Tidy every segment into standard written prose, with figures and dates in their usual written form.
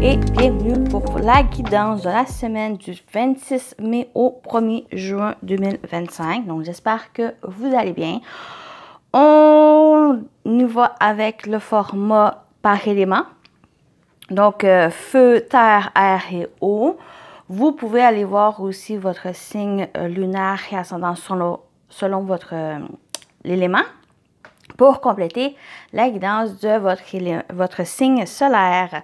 et bienvenue pour la guidance de la semaine du 26 mai au 1er juin 2025. Donc, j'espère que vous allez bien. On y va avec le format par élément. Donc, feu, terre, air et eau. Vous pouvez aller voir aussi votre signe lunaire et ascendant selon votre l'élément pour compléter la guidance de votre signe solaire.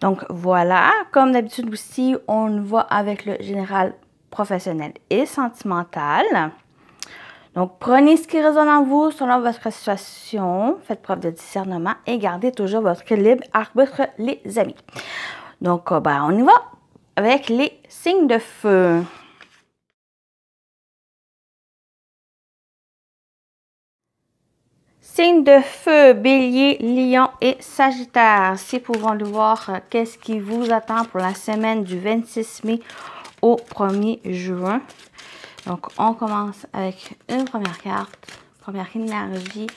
Donc, voilà. Comme d'habitude aussi, on va avec le général, professionnel et sentimental. Donc, prenez ce qui résonne en vous selon votre situation. Faites preuve de discernement et gardez toujours votre libre arbitre, les amis. Donc, on y va avec les signes de feu. Signes de feu, Bélier, Lion et Sagittaire. Si pouvons-nous voir qu'est-ce qui vous attend pour la semaine du 26 mai au 1er juin. Donc, on commence avec une première carte, première énergie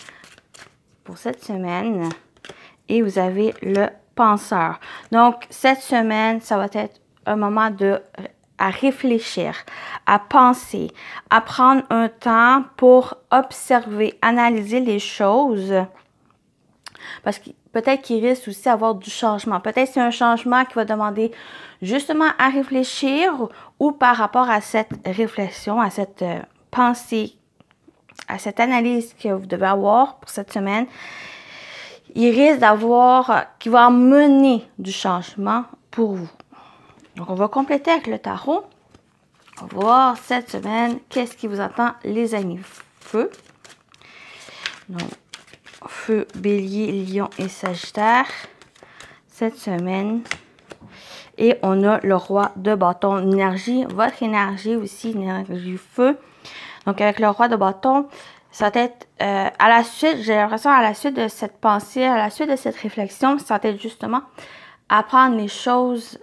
pour cette semaine. Et vous avez le penseur. Donc, cette semaine, ça va être un moment à réfléchir, à penser, à prendre un temps pour observer, analyser les choses. Parce que peut-être qu'il risque aussi d'avoir du changement. Peut-être que c'est un changement qui va demander justement à réfléchir ou par rapport à cette réflexion, à cette pensée, à cette analyse que vous devez avoir pour cette semaine. Il risque qui va mener du changement pour vous. Donc, on va compléter avec le tarot. On va voir cette semaine qu'est-ce qui vous attend, les amis feu. Donc, feu, Bélier, Lion et Sagittaire. Cette semaine. Et on a le roi de bâton, énergie, votre énergie aussi, énergie feu. Donc, avec le roi de bâton, ça va être à la suite, j'ai l'impression, à la suite de cette pensée, à la suite de cette réflexion, ça va être justement apprendre les choses,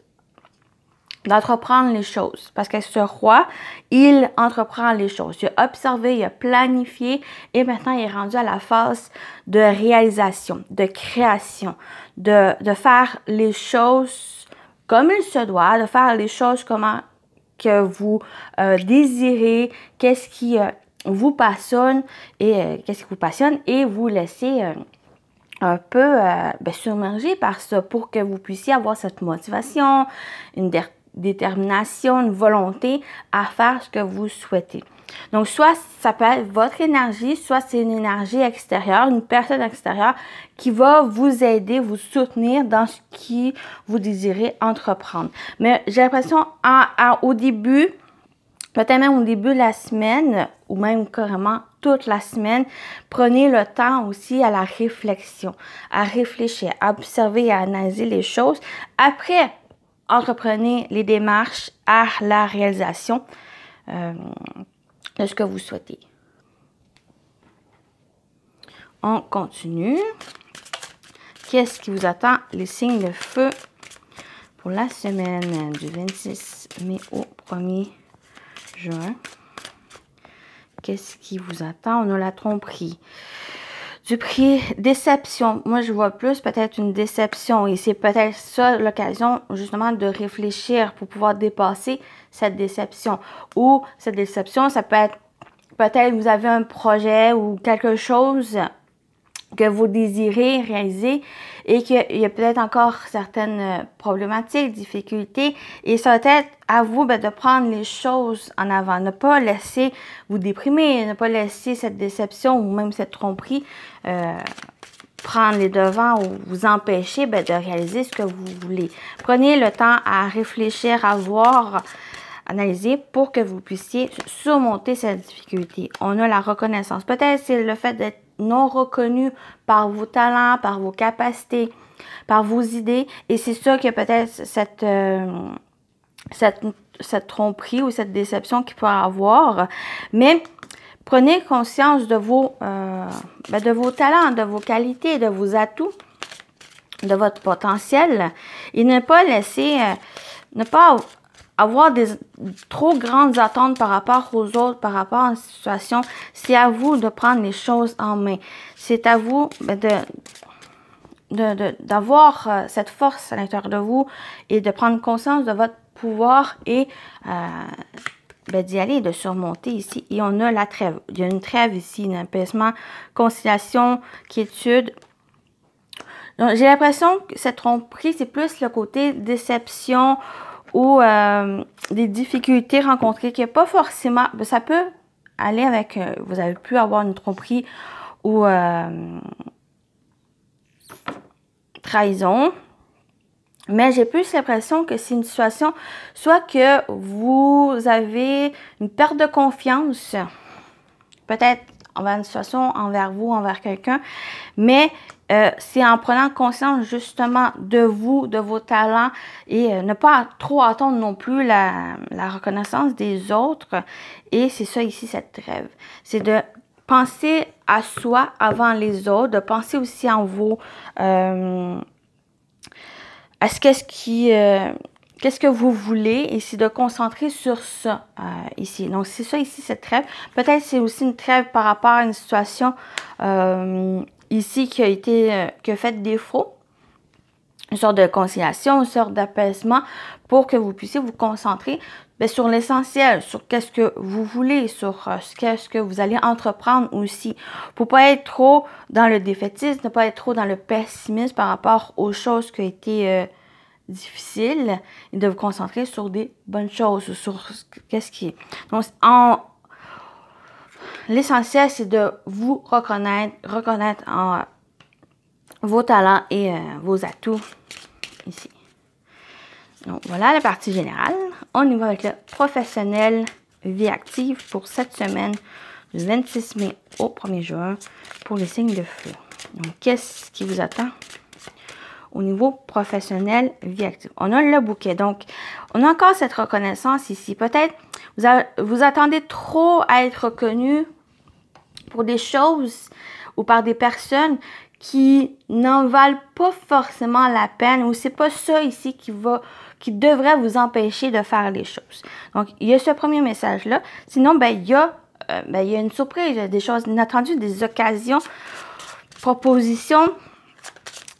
d'entreprendre les choses. Parce que ce roi, il entreprend les choses. Il a observé, il a planifié et maintenant il est rendu à la phase de réalisation, de création, de faire les choses comme il se doit, de faire les choses comment que vous désirez, qu'est-ce qui vous passionne et vous laissez un peu submerger par ça pour que vous puissiez avoir cette motivation, une détermination, une volonté à faire ce que vous souhaitez. Donc, soit ça peut être votre énergie, soit c'est une énergie extérieure, une personne extérieure qui va vous aider, vous soutenir dans ce que vous désirez entreprendre. Mais j'ai l'impression, au début, peut-être même au début de la semaine, ou même carrément toute la semaine, prenez le temps aussi à la réflexion, à réfléchir, à observer, à analyser les choses. Après, entreprenez les démarches à la réalisation de ce que vous souhaitez. On continue. Qu'est-ce qui vous attend, les signes de feu, pour la semaine du 26 mai au 1er juin? Qu'est-ce qui vous attend? On a la tromperie. Du prix, déception. Moi, je vois plus peut-être une déception. Et c'est peut-être ça l'occasion, justement, de réfléchir pour pouvoir dépasser cette déception. Ou cette déception, ça peut être, peut-être vous avez un projet ou quelque chose que vous désirez réaliser et qu'il y a peut-être encore certaines problématiques, difficultés. Et ça va être à vous de prendre les choses en avant. Ne pas laisser vous déprimer, ne pas laisser cette déception ou même cette tromperie prendre les devants ou vous empêcher de réaliser ce que vous voulez. Prenez le temps à réfléchir, à voir, analyser pour que vous puissiez surmonter cette difficulté. On a la reconnaissance. Peut-être c'est le fait d'être non reconnu par vos talents, par vos capacités, par vos idées. Et c'est ça que peut-être cette tromperie ou cette déception qu'il peut avoir. Mais prenez conscience de vos talents, de vos qualités, de vos atouts, de votre potentiel. Et ne pas laisser, ne pas avoir des trop grandes attentes par rapport aux autres, par rapport à une situation. C'est à vous de prendre les choses en main. C'est à vous d'avoir cette force à l'intérieur de vous et de prendre conscience de votre pouvoir et d'y aller, de surmonter ici. Et on a la trêve. Il y a une trêve ici, un apaisement, conciliation, quiétude. Donc, j'ai l'impression que cette tromperie, c'est plus le côté déception ou des difficultés rencontrées qui n'est pas forcément... Ça peut aller avec... vous avez pu avoir une tromperie ou trahison. Mais j'ai plus l'impression que c'est une situation, soit que vous avez une perte de confiance, peut-être envers une situation, envers vous, envers quelqu'un, mais c'est en prenant conscience justement de vous, de vos talents et ne pas trop attendre non plus la reconnaissance des autres. Et c'est ça ici, cette trêve. C'est de penser à soi avant les autres, de penser aussi en vous. Qu'est-ce que vous voulez et c'est de concentrer sur ça ici. Donc, c'est ça ici, cette trêve. Peut-être c'est aussi une trêve par rapport à une situation ici qui a fait défaut. Une sorte de conciliation, une sorte d'apaisement pour que vous puissiez vous concentrer sur l'essentiel, sur qu'est-ce que vous voulez, sur qu'est-ce que vous allez entreprendre aussi. Pour ne pas être trop dans le défaitisme, ne pas être trop dans le pessimisme par rapport aux choses qui ont été difficiles et de vous concentrer sur des bonnes choses, sur qu'est-ce qui est. Donc, l'essentiel, c'est de vous reconnaître en vos talents et vos atouts ici. Donc, voilà la partie générale. On y va avec le professionnel vie active pour cette semaine du 26 mai au 1er juin pour les signes de feu. Donc, qu'est-ce qui vous attend au niveau professionnel vie active? On a le bouquet. Donc, on a encore cette reconnaissance ici. Peut-être vous attendez trop à être reconnu pour des choses ou par des personnes qui n'en valent pas forcément la peine, ou c'est pas ça ici qui devrait vous empêcher de faire les choses. Donc, il y a ce premier message-là. Sinon, il y a une surprise, des choses inattendues, des occasions, propositions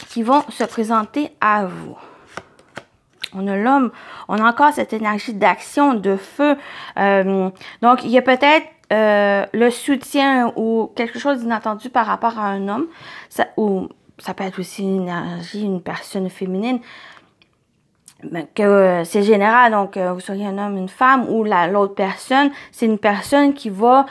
qui vont se présenter à vous. On a l'homme, on a encore cette énergie d'action, de feu. Donc, il y a peut-être le soutien ou quelque chose d'inattendu par rapport à un homme. Ou ça peut être aussi une énergie, une personne féminine. Que c'est général, donc vous soyez un homme, une femme, ou l'autre personne, c'est une personne qui va,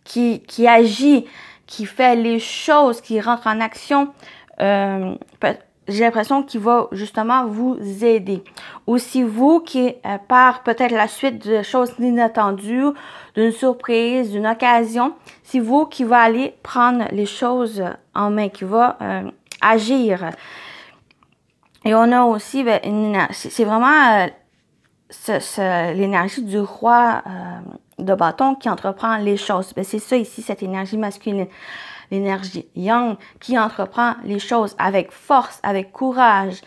qui agit, qui fait les choses, qui rentre en action. J'ai l'impression qu'il va justement vous aider. Aussi vous qui, par peut-être la suite de choses inattendues, d'une surprise, d'une occasion, c'est vous qui va aller prendre les choses en main, qui va agir. Et on a aussi, c'est vraiment l'énergie du roi de bâton qui entreprend les choses. C'est ça ici, cette énergie masculine. L'énergie yang qui entreprend les choses avec force, avec courage,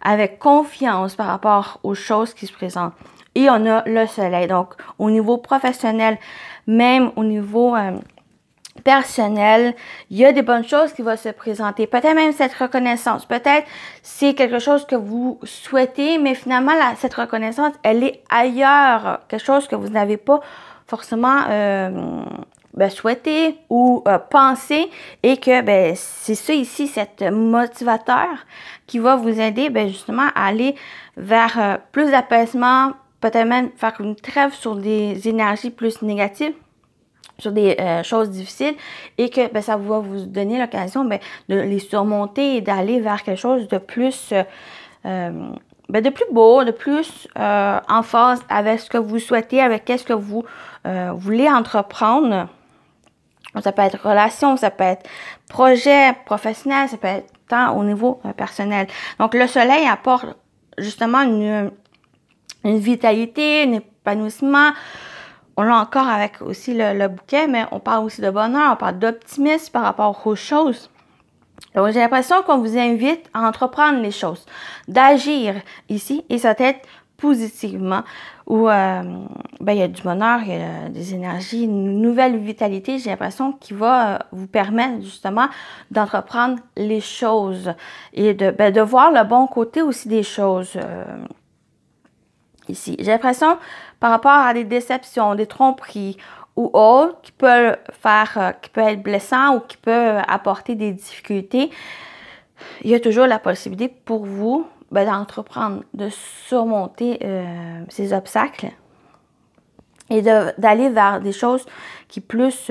avec confiance par rapport aux choses qui se présentent. Et on a le soleil. Donc, au niveau professionnel, même au niveau personnel, il y a des bonnes choses qui vont se présenter. Peut-être même cette reconnaissance. Peut-être c'est quelque chose que vous souhaitez, mais finalement, cette reconnaissance, elle est ailleurs. Quelque chose que vous n'avez pas forcément souhaiter ou penser et que c'est ça ici, cet motivateur qui va vous aider justement à aller vers plus d'apaisement, peut-être même faire une trêve sur des énergies plus négatives, sur des choses difficiles et que ça va vous donner l'occasion de les surmonter et d'aller vers quelque chose de plus de plus beau, de plus en phase avec ce que vous souhaitez, avec qu'est-ce que vous voulez entreprendre. Ça peut être relation, ça peut être projet professionnel, ça peut être tant au niveau personnel. Donc, le soleil apporte justement une vitalité, un épanouissement. On l'a encore avec aussi le bouquet, mais on parle aussi de bonheur, on parle d'optimisme par rapport aux choses. Donc, j'ai l'impression qu'on vous invite à entreprendre les choses, d'agir ici, et ça peut être positivement, où ben, il y a du bonheur, il y a des énergies, une nouvelle vitalité, j'ai l'impression, qui va vous permettre justement d'entreprendre les choses et de voir le bon côté aussi des choses ici. J'ai l'impression, par rapport à des déceptions, des tromperies ou autres, qui peuvent être blessants ou qui peuvent apporter des difficultés, il y a toujours la possibilité pour vous d'entreprendre, de surmonter ces obstacles et d'aller vers des choses qui plus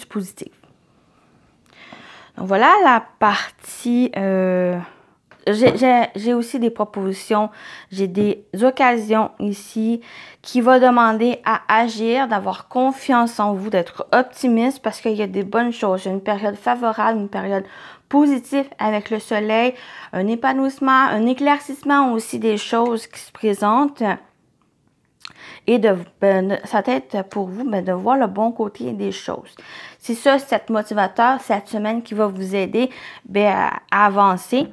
positives. Donc voilà la partie... j'ai aussi des propositions, j'ai des occasions ici qui vont demander à agir, d'avoir confiance en vous, d'être optimiste parce qu'il y a des bonnes choses. Il y a une période favorable, une période positive avec le soleil, un épanouissement, un éclaircissement aussi des choses qui se présentent. Et ça va être pour vous de voir le bon côté des choses. C'est ça, cette motivateur, cette semaine qui va vous aider à avancer,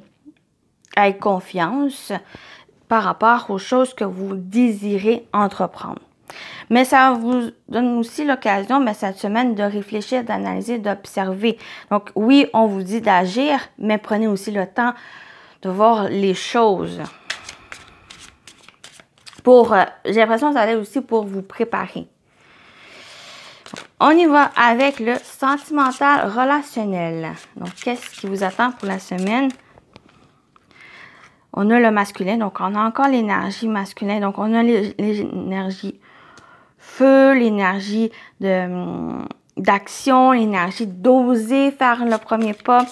avec confiance par rapport aux choses que vous désirez entreprendre. Mais ça vous donne aussi l'occasion, cette semaine, de réfléchir, d'analyser, d'observer. Donc, oui, on vous dit d'agir, mais prenez aussi le temps de voir les choses. J'ai l'impression que ça va être aussi pour vous préparer. On y va avec le sentimental relationnel. Donc, qu'est-ce qui vous attend pour la semaine? On a le masculin, donc on a encore l'énergie masculine. Donc, on a l'énergie feu, l'énergie d'action, l'énergie d'oser faire le premier pas,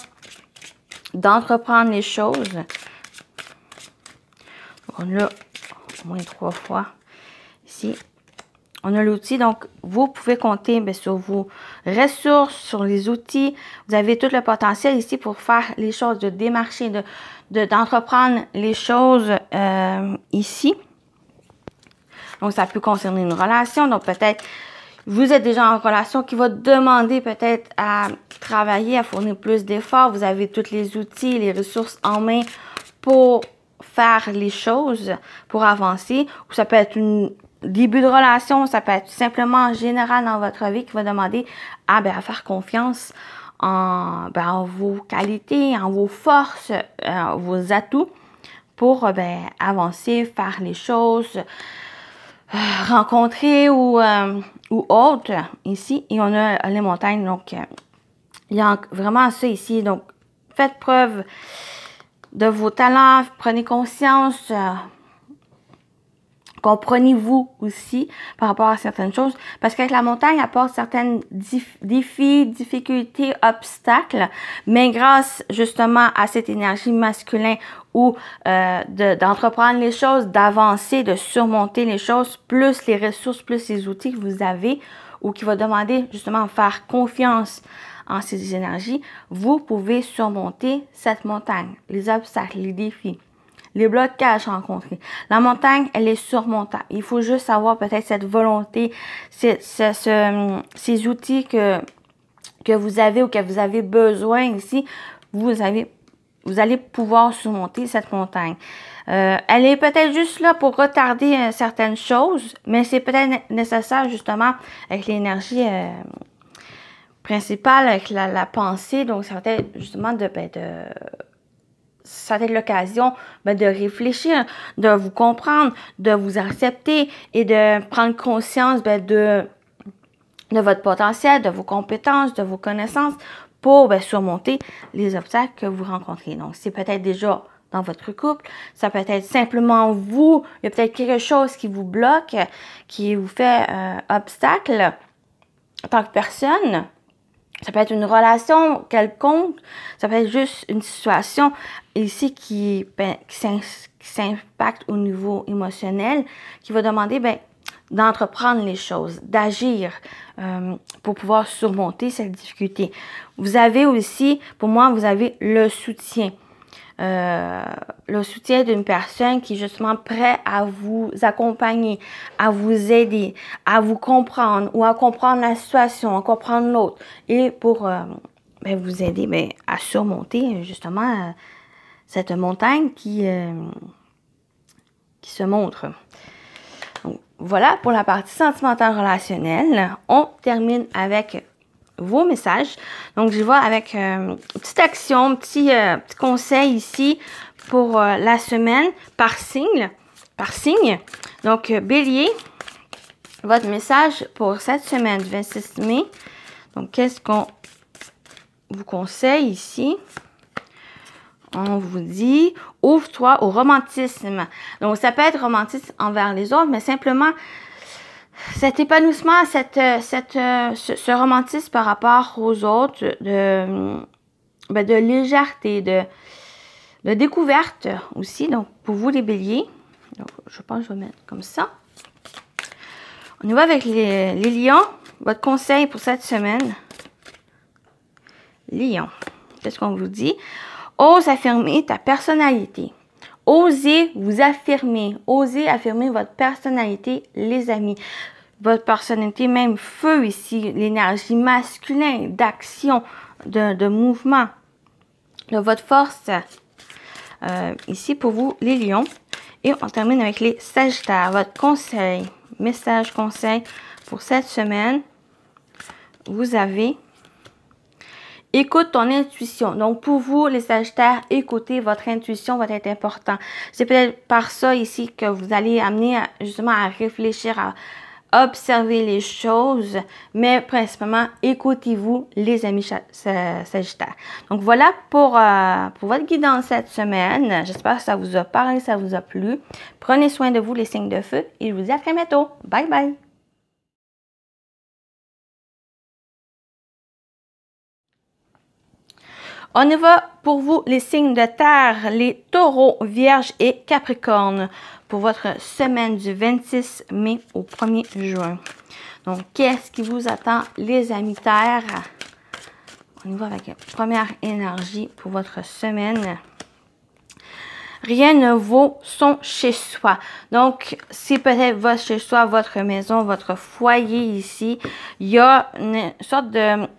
d'entreprendre les choses. On a au moins 3 fois ici. On a l'outil, donc vous pouvez compter sur vos ressources, sur les outils. Vous avez tout le potentiel ici pour faire les choses, de démarcher, d'entreprendre les choses ici. Donc, ça peut concerner une relation. Donc, peut-être, vous êtes déjà en relation qui va demander peut-être à travailler, à fournir plus d'efforts. Vous avez tous les outils, les ressources en main pour faire les choses, pour avancer. Ou ça peut être un début de relation, ça peut être simplement en général dans votre vie qui va demander à faire confiance en vos qualités, en vos forces, vos atouts pour avancer, faire les choses, rencontrer ou autre ici. Et on a les montagnes, donc il y a vraiment ça ici. Donc, faites preuve de vos talents, prenez conscience, comprenez-vous aussi par rapport à certaines choses. Parce qu'avec la montagne, elle apporte certains défis, difficultés, obstacles. Mais grâce justement à cette énergie masculine ou d'entreprendre les choses, d'avancer, de surmonter les choses, plus les ressources, plus les outils que vous avez ou qui va demander justement faire confiance en ces énergies, vous pouvez surmonter cette montagne, les obstacles, les défis, les blocages rencontrés. La montagne, elle est surmontable. Il faut juste avoir peut-être cette volonté, ces outils que vous avez ou que vous avez besoin ici. Vous allez pouvoir surmonter cette montagne. Elle est peut-être juste là pour retarder certaines choses, mais c'est peut-être nécessaire justement avec l'énergie principale, avec la pensée. Donc, ça va être justement ça va être l'occasion de réfléchir, de vous comprendre, de vous accepter et de prendre conscience de votre potentiel, de vos compétences, de vos connaissances pour surmonter les obstacles que vous rencontrez. Donc, c'est peut-être déjà dans votre couple, ça peut être simplement vous, il y a peut-être quelque chose qui vous bloque, qui vous fait obstacle en tant que personne. Ça peut être une relation quelconque, ça peut être juste une situation ici qui s'impacte au niveau émotionnel, qui va demander d'entreprendre les choses, d'agir pour pouvoir surmonter cette difficulté. Vous avez aussi, pour moi, vous avez le soutien. Le soutien d'une personne qui est justement prête à vous accompagner, à vous aider, à vous comprendre ou à comprendre la situation, à comprendre l'autre et pour vous aider à surmonter justement cette montagne qui qui se montre. Donc, voilà pour la partie sentimentale relationnelle. On termine avec vos messages. Donc, je vois avec une petite action, petit conseil ici pour la semaine par signe. Donc, Bélier, votre message pour cette semaine du 26 mai. Donc, qu'est-ce qu'on vous conseille ici? On vous dit, ouvre-toi au romantisme. Donc, ça peut être romantisme envers les autres, mais simplement cet épanouissement, ce romantisme par rapport aux autres, de légèreté, de découverte aussi. Donc, pour vous, les béliers, donc, je pense que je vais mettre comme ça. On y va avec les lions. Votre conseil pour cette semaine. Lion, qu'est-ce qu'on vous dit? Ose affirmer ta personnalité. Osez vous affirmer. Osez affirmer votre personnalité, les amis. Votre personnalité, même feu ici, l'énergie masculine, d'action, de mouvement, de votre force. Ici pour vous, les lions. Et on termine avec les sagittaires. Votre conseil, message, conseil pour cette semaine. Vous avez... Écoute ton intuition. Donc, pour vous, les sagittaires, écoutez votre intuition va être important. C'est peut-être par ça ici que vous allez amener justement à réfléchir, à observer les choses. Mais principalement, écoutez-vous, les amis sagittaires. Donc, voilà pour votre guidance cette semaine. J'espère que ça vous a parlé, ça vous a plu. Prenez soin de vous, les signes de feu. Et je vous dis à très bientôt. Bye bye! On y va pour vous, les signes de terre, les taureaux, vierges et capricornes pour votre semaine du 26 mai au 1er juin. Donc, qu'est-ce qui vous attend, les amis terre? On y va avec la première énergie pour votre semaine. Rien ne vaut son chez-soi. Donc, c'est peut-être votre chez-soi, votre maison, votre foyer ici. Il y a une sorte de...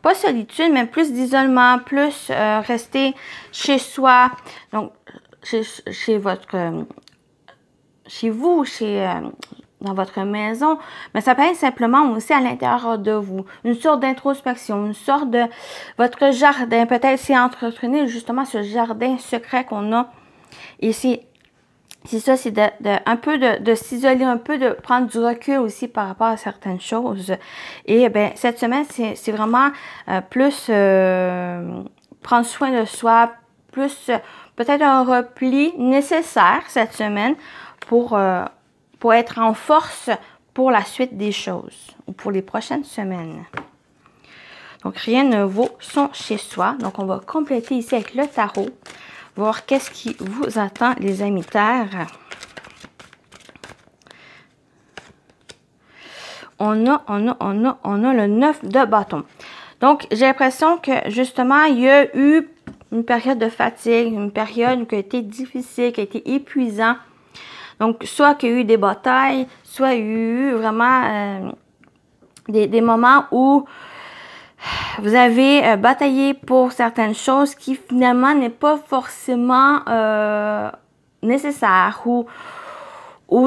pas solitude, mais plus d'isolement, plus rester chez soi, donc chez vous, dans votre maison, mais ça peut être simplement aussi à l'intérieur de vous, une sorte d'introspection, une sorte de votre jardin, peut-être c'est entretenir justement ce jardin secret qu'on a, et c'est ça, c'est un peu de s'isoler un peu, de prendre du recul aussi par rapport à certaines choses. Et bien, cette semaine, c'est vraiment plus prendre soin de soi, plus peut-être un repli nécessaire cette semaine pour être en force pour la suite des choses ou pour les prochaines semaines. Donc, rien ne vaut son chez-soi. Donc, on va compléter ici avec le tarot. Voir qu'est-ce qui vous attend, les amis terre. On a le 9 de bâton. Donc, j'ai l'impression que, justement, il y a eu une période de fatigue, une période qui a été difficile, qui a été épuisante. Donc, soit qu'il y a eu des batailles, soit il y a eu vraiment des moments où vous avez bataillé pour certaines choses qui finalement n'est pas forcément nécessaire ou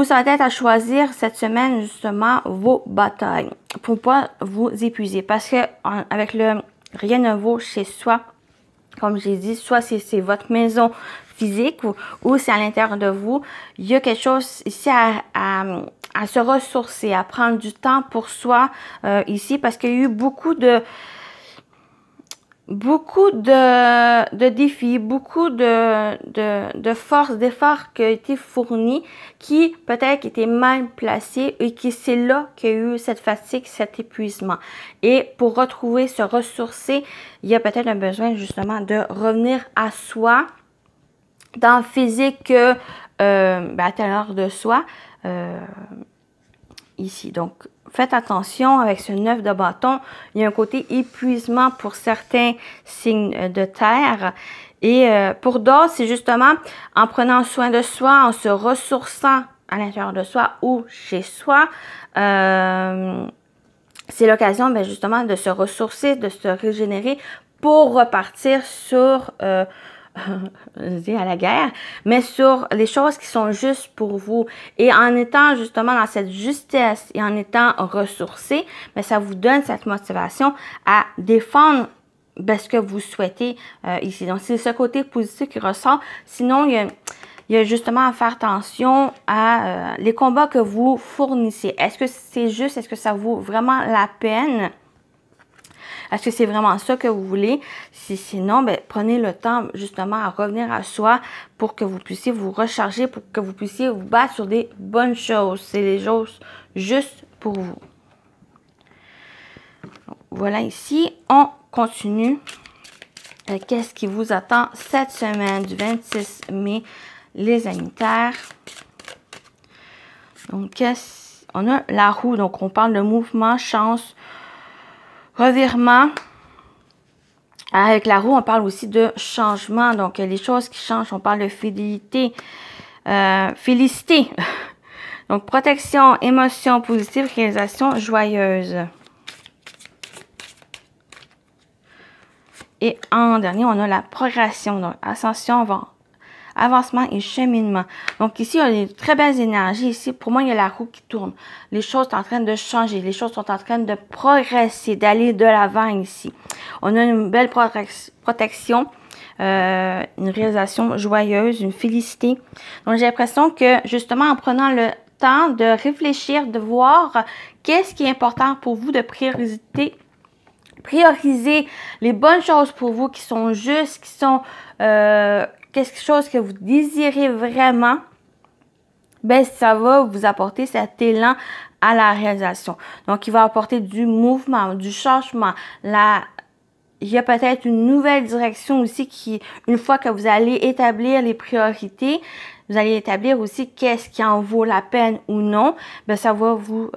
ça va être à choisir cette semaine justement vos batailles pour pas vous épuiser parce que avec le rien ne vaut chez soi, comme j'ai dit, soit c'est votre maison physique ou c'est à l'intérieur de vous, il y a quelque chose ici à se ressourcer, à prendre du temps pour soi ici parce qu'il y a eu beaucoup de défis, beaucoup de force, d'efforts qui ont été fournis, qui peut-être étaient mal placés et qui c'est là qu'il y a eu cette fatigue, cet épuisement. Et pour retrouver, se ressourcer, il y a peut-être un besoin justement de revenir à soi, dans le physique à l'intérieur de soi, ici. Donc, faites attention avec ce 9 de bâton. Il y a un côté épuisement pour certains signes de terre. Et pour d'autres, c'est justement en prenant soin de soi, en se ressourçant à l'intérieur de soi ou chez soi. C'est l'occasion justement de se ressourcer, de se régénérer pour repartir sur je dis à la guerre, mais sur les choses qui sont justes pour vous. Et en étant justement dans cette justesse et en étant ressourcé, bien, ça vous donne cette motivation à défendre ce que vous souhaitez ici. Donc, c'est ce côté positif qui ressort. Sinon, il y a justement à faire attention à les combats que vous fournissez. Est-ce que c'est juste? Est-ce que ça vaut vraiment la peine? Est-ce que c'est vraiment ça que vous voulez? Si sinon, ben, prenez le temps justement à revenir à soi pour que vous puissiez vous recharger, pour que vous puissiez vous battre sur des bonnes choses. C'est les choses justes pour vous. Donc, voilà ici, on continue. Qu'est-ce qui vous attend cette semaine du 26 mai, les Sagittaires? Donc, on a la roue, donc on parle de mouvement, chance, revirement. Avec la roue, on parle aussi de changement, donc les choses qui changent. On parle de fidélité, félicité. Donc, protection, émotion positive, réalisation joyeuse. Et en dernier, on a la progression, donc ascension, avancement et cheminement. Donc ici, il y a des très belles énergies. Ici, pour moi, il y a la roue qui tourne. Les choses sont en train de changer. Les choses sont en train de progresser, d'aller de l'avant ici. On a une belle protection, une réalisation joyeuse, une félicité. Donc, j'ai l'impression que, justement, en prenant le temps de réfléchir, de voir qu'est-ce qui est important pour vous, de prioriser les bonnes choses pour vous qui sont justes, qui sont quelque chose que vous désirez vraiment, ben ça va vous apporter cet élan à la réalisation. Donc, il va apporter du mouvement, du changement. Il y a peut-être une nouvelle direction aussi qui, une fois que vous allez établir les priorités, vous allez établir aussi qu'est-ce qui en vaut la peine ou non, ben ça va vous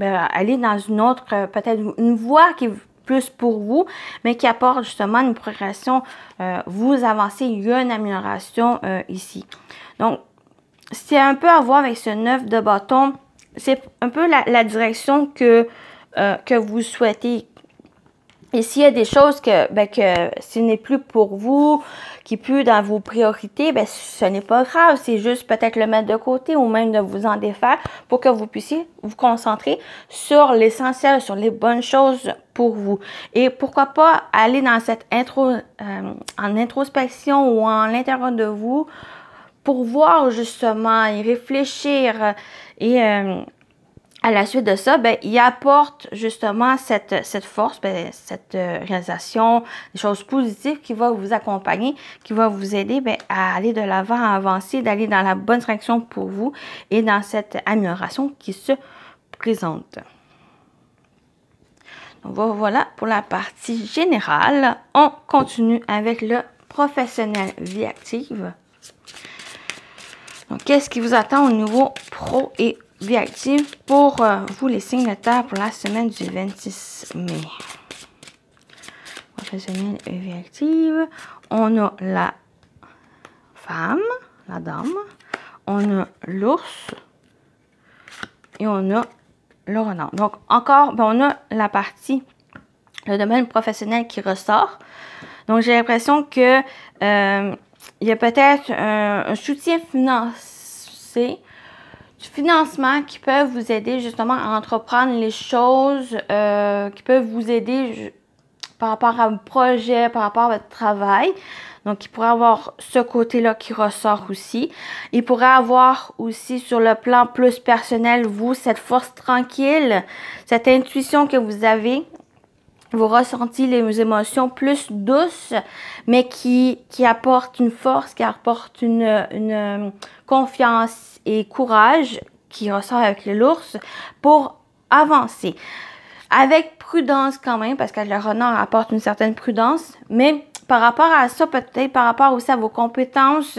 aller dans une autre, peut-être une voie qui est plus pour vous, mais qui apporte justement une progression, vous avancez, il y a une amélioration ici. Donc, c'est un peu à voir avec ce 9 de bâton, c'est un peu la direction que vous souhaitez. Et s'il y a des choses que ce n'est plus pour vous, qui n'est plus dans vos priorités, ben ce n'est pas grave. C'est juste peut-être le mettre de côté ou même de vous en défaire pour que vous puissiez vous concentrer sur l'essentiel, sur les bonnes choses pour vous. Et pourquoi pas aller dans cette en introspection ou en l'intérieur de vous pour voir justement et réfléchir et à la suite de ça, ben, il apporte justement cette force, cette réalisation, des choses positives qui va vous accompagner, qui va vous aider à aller de l'avant, à avancer, d'aller dans la bonne direction pour vous et dans cette amélioration qui se présente. Donc voilà pour la partie générale. On continue avec le professionnel vie active. Donc, qu'est-ce qui vous attend au niveau pro et vie active pour vous les signes de terre pour la semaine du 26 mai. Professionnel et vie active. On a la femme, la dame. On a l'ours. Et on a le renard. Donc, encore, on a la partie, le domaine professionnel qui ressort. Donc, j'ai l'impression que il y a peut-être un soutien financier, du financement qui peuvent vous aider justement à entreprendre les choses, qui peuvent vous aider par rapport à un projet, par rapport à votre travail. Donc, il pourrait avoir ce côté-là qui ressort aussi. Il pourrait avoir aussi sur le plan plus personnel, vous, cette force tranquille, cette intuition que vous avez, vous ressentez les émotions plus douces, mais qui apportent une force, qui apportent une confiance et courage qui ressort avec l'ours pour avancer. Avec prudence quand même, parce que le renard apporte une certaine prudence, mais par rapport à ça, peut-être par rapport aussi à vos compétences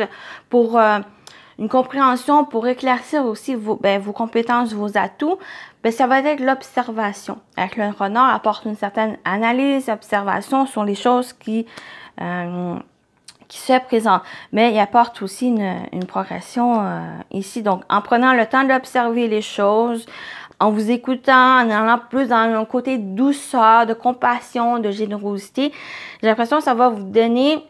pour une compréhension, pour éclaircir aussi vos compétences, vos atouts, ça va être l'observation. Avec le renard, apporte une certaine analyse, observation sur les choses qui se présentent. Mais il apporte aussi une progression ici. Donc, en prenant le temps d'observer les choses, en vous écoutant, en allant plus dans un côté de douceur, de compassion, de générosité, j'ai l'impression que ça va vous donner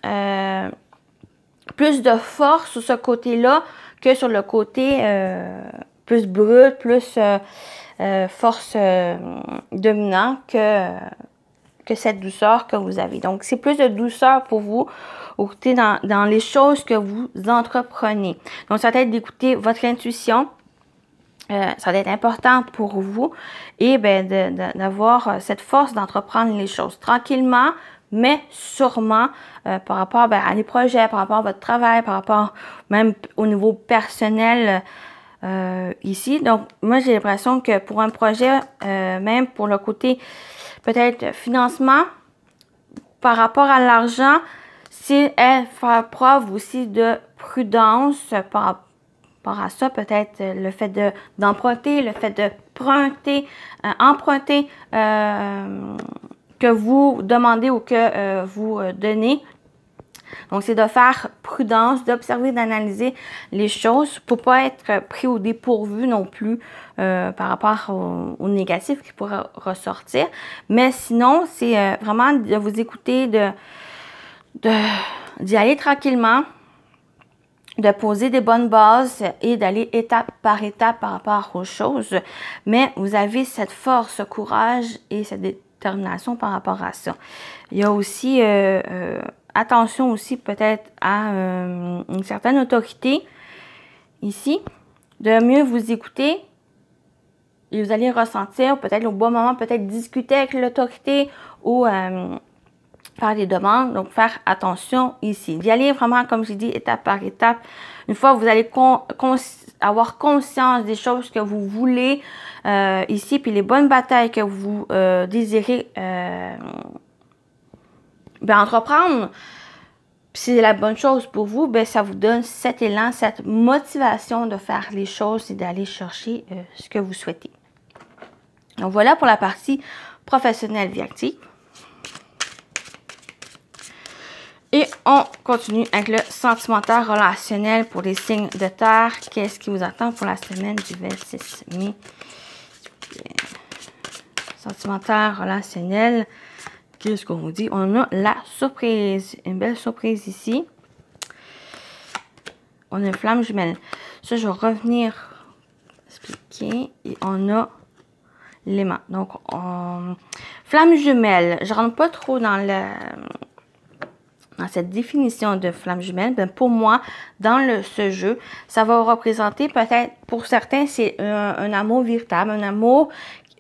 plus de force sur ce côté-là que sur le côté plus brut, plus force dominante que cette douceur que vous avez. Donc, c'est plus de douceur pour vous dans les choses que vous entreprenez. Donc, ça va être d'écouter votre intuition. Ça va être important pour vous et d'avoir cette force d'entreprendre les choses tranquillement, mais sûrement par rapport à les projets, par rapport à votre travail, par rapport même au niveau personnel ici. Donc, moi, j'ai l'impression que pour un projet, même pour le côté peut-être financement, par rapport à l'argent, c'est faire preuve aussi de prudence par rapport à ça, peut-être le fait d'emprunter, le fait de emprunter que vous demandez ou que vous donnez. Donc, c'est de faire prudence, d'observer, d'analyser les choses pour ne pas être pris au dépourvu non plus par rapport au négatif qui pourrait ressortir. Mais sinon, c'est vraiment de vous écouter, d'y aller tranquillement, de poser des bonnes bases et d'aller étape par étape par rapport aux choses. Mais vous avez cette force, ce courage et cette détermination par rapport à ça. Il y a aussi, attention aussi peut-être à une certaine autorité ici. De mieux vous écouter et vous allez ressentir peut-être au bon moment, peut-être discuter avec l'autorité ou faire des demandes, donc faire attention ici. D'y aller vraiment, comme j'ai dit, étape par étape. Une fois que vous allez avoir conscience des choses que vous voulez ici, puis les bonnes batailles que vous désirez entreprendre, puis c'est la bonne chose pour vous, ça vous donne cet élan, cette motivation de faire les choses et d'aller chercher ce que vous souhaitez. Donc voilà pour la partie professionnelle vie active. Et on continue avec le sentimental relationnel pour les signes de terre. Qu'est-ce qui vous attend pour la semaine du 26 mai? Sentimental relationnel. Qu'est-ce qu'on vous dit? On a la surprise. Une belle surprise ici. On a une flamme jumelle. Ça, je vais revenir expliquer. Et on a l'aimant. Donc, flamme jumelle. Je ne rentre pas trop dans cette définition de flamme jumelle. Pour moi, dans ce jeu, ça va représenter peut-être, pour certains, c'est un amour véritable, un amour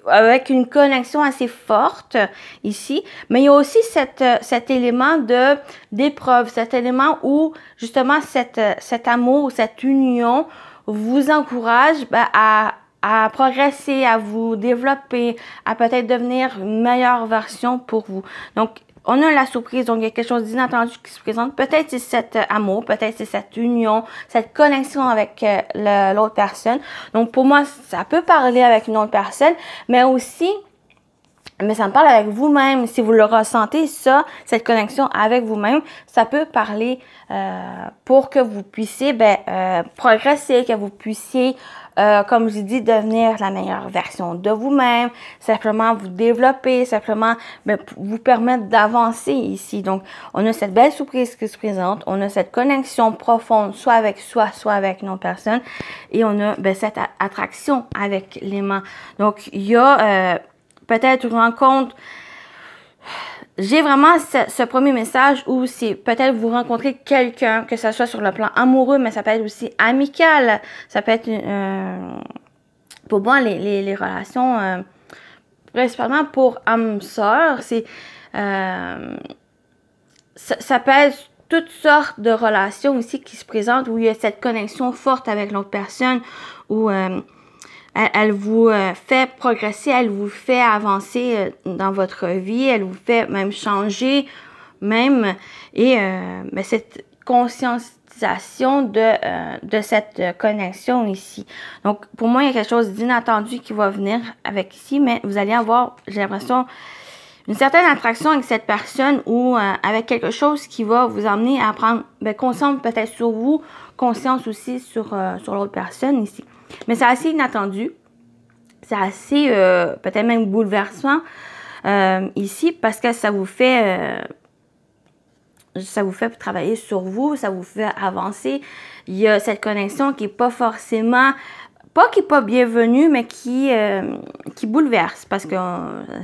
avec une connexion assez forte ici, mais il y a aussi cet élément d'épreuve, cet élément où justement cet amour, cette union vous encourage à progresser, à vous développer, à peut-être devenir une meilleure version pour vous. Donc, on a la surprise, donc il y a quelque chose d'inattendu qui se présente. Peut-être c'est cet amour, peut-être c'est cette union, cette connexion avec l'autre personne. Donc pour moi, ça peut parler avec une autre personne, mais aussi, ça me parle avec vous-même. Si vous le ressentez, cette connexion avec vous-même, ça peut parler pour que vous puissiez progresser, que vous puissiez comme je dis, devenir la meilleure version de vous-même, simplement vous développer, simplement vous permettre d'avancer ici. Donc, on a cette belle surprise qui se présente, on a cette connexion profonde, soit avec soi, soit avec une autre personne, et on a cette attraction avec l'aimant. Donc, il y a peut-être une rencontre. J'ai vraiment ce premier message où c'est peut-être vous rencontrer quelqu'un, que ce soit sur le plan amoureux, mais ça peut être aussi amical. Ça peut être, pour moi, les relations, principalement pour âme-sœur, c'est, ça peut être toutes sortes de relations aussi qui se présentent où il y a cette connexion forte avec l'autre personne, où elle vous fait progresser, elle vous fait avancer dans votre vie, elle vous fait même changer, même, et cette conscientisation de cette connexion ici. Donc, pour moi, il y a quelque chose d'inattendu qui va venir avec ici, mais vous allez avoir, j'ai l'impression, une certaine attraction avec cette personne ou avec quelque chose qui va vous emmener à prendre conscience peut-être sur vous, conscience aussi sur l'autre personne ici. Mais c'est assez inattendu. C'est assez, peut-être même bouleversant ici parce que ça vous fait, ça vous fait travailler sur vous, ça vous fait avancer. Il y a cette connexion qui n'est pas forcément, pas qui n'est pas bienvenue, mais qui bouleverse parce que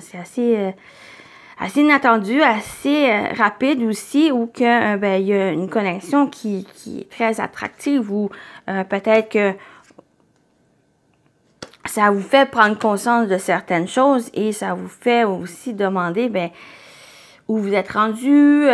c'est assez inattendu, assez rapide aussi, ou que ben, il y a une connexion qui est très attractive, ou peut-être que ça vous fait prendre conscience de certaines choses et ça vous fait aussi demander ben, où vous êtes rendu,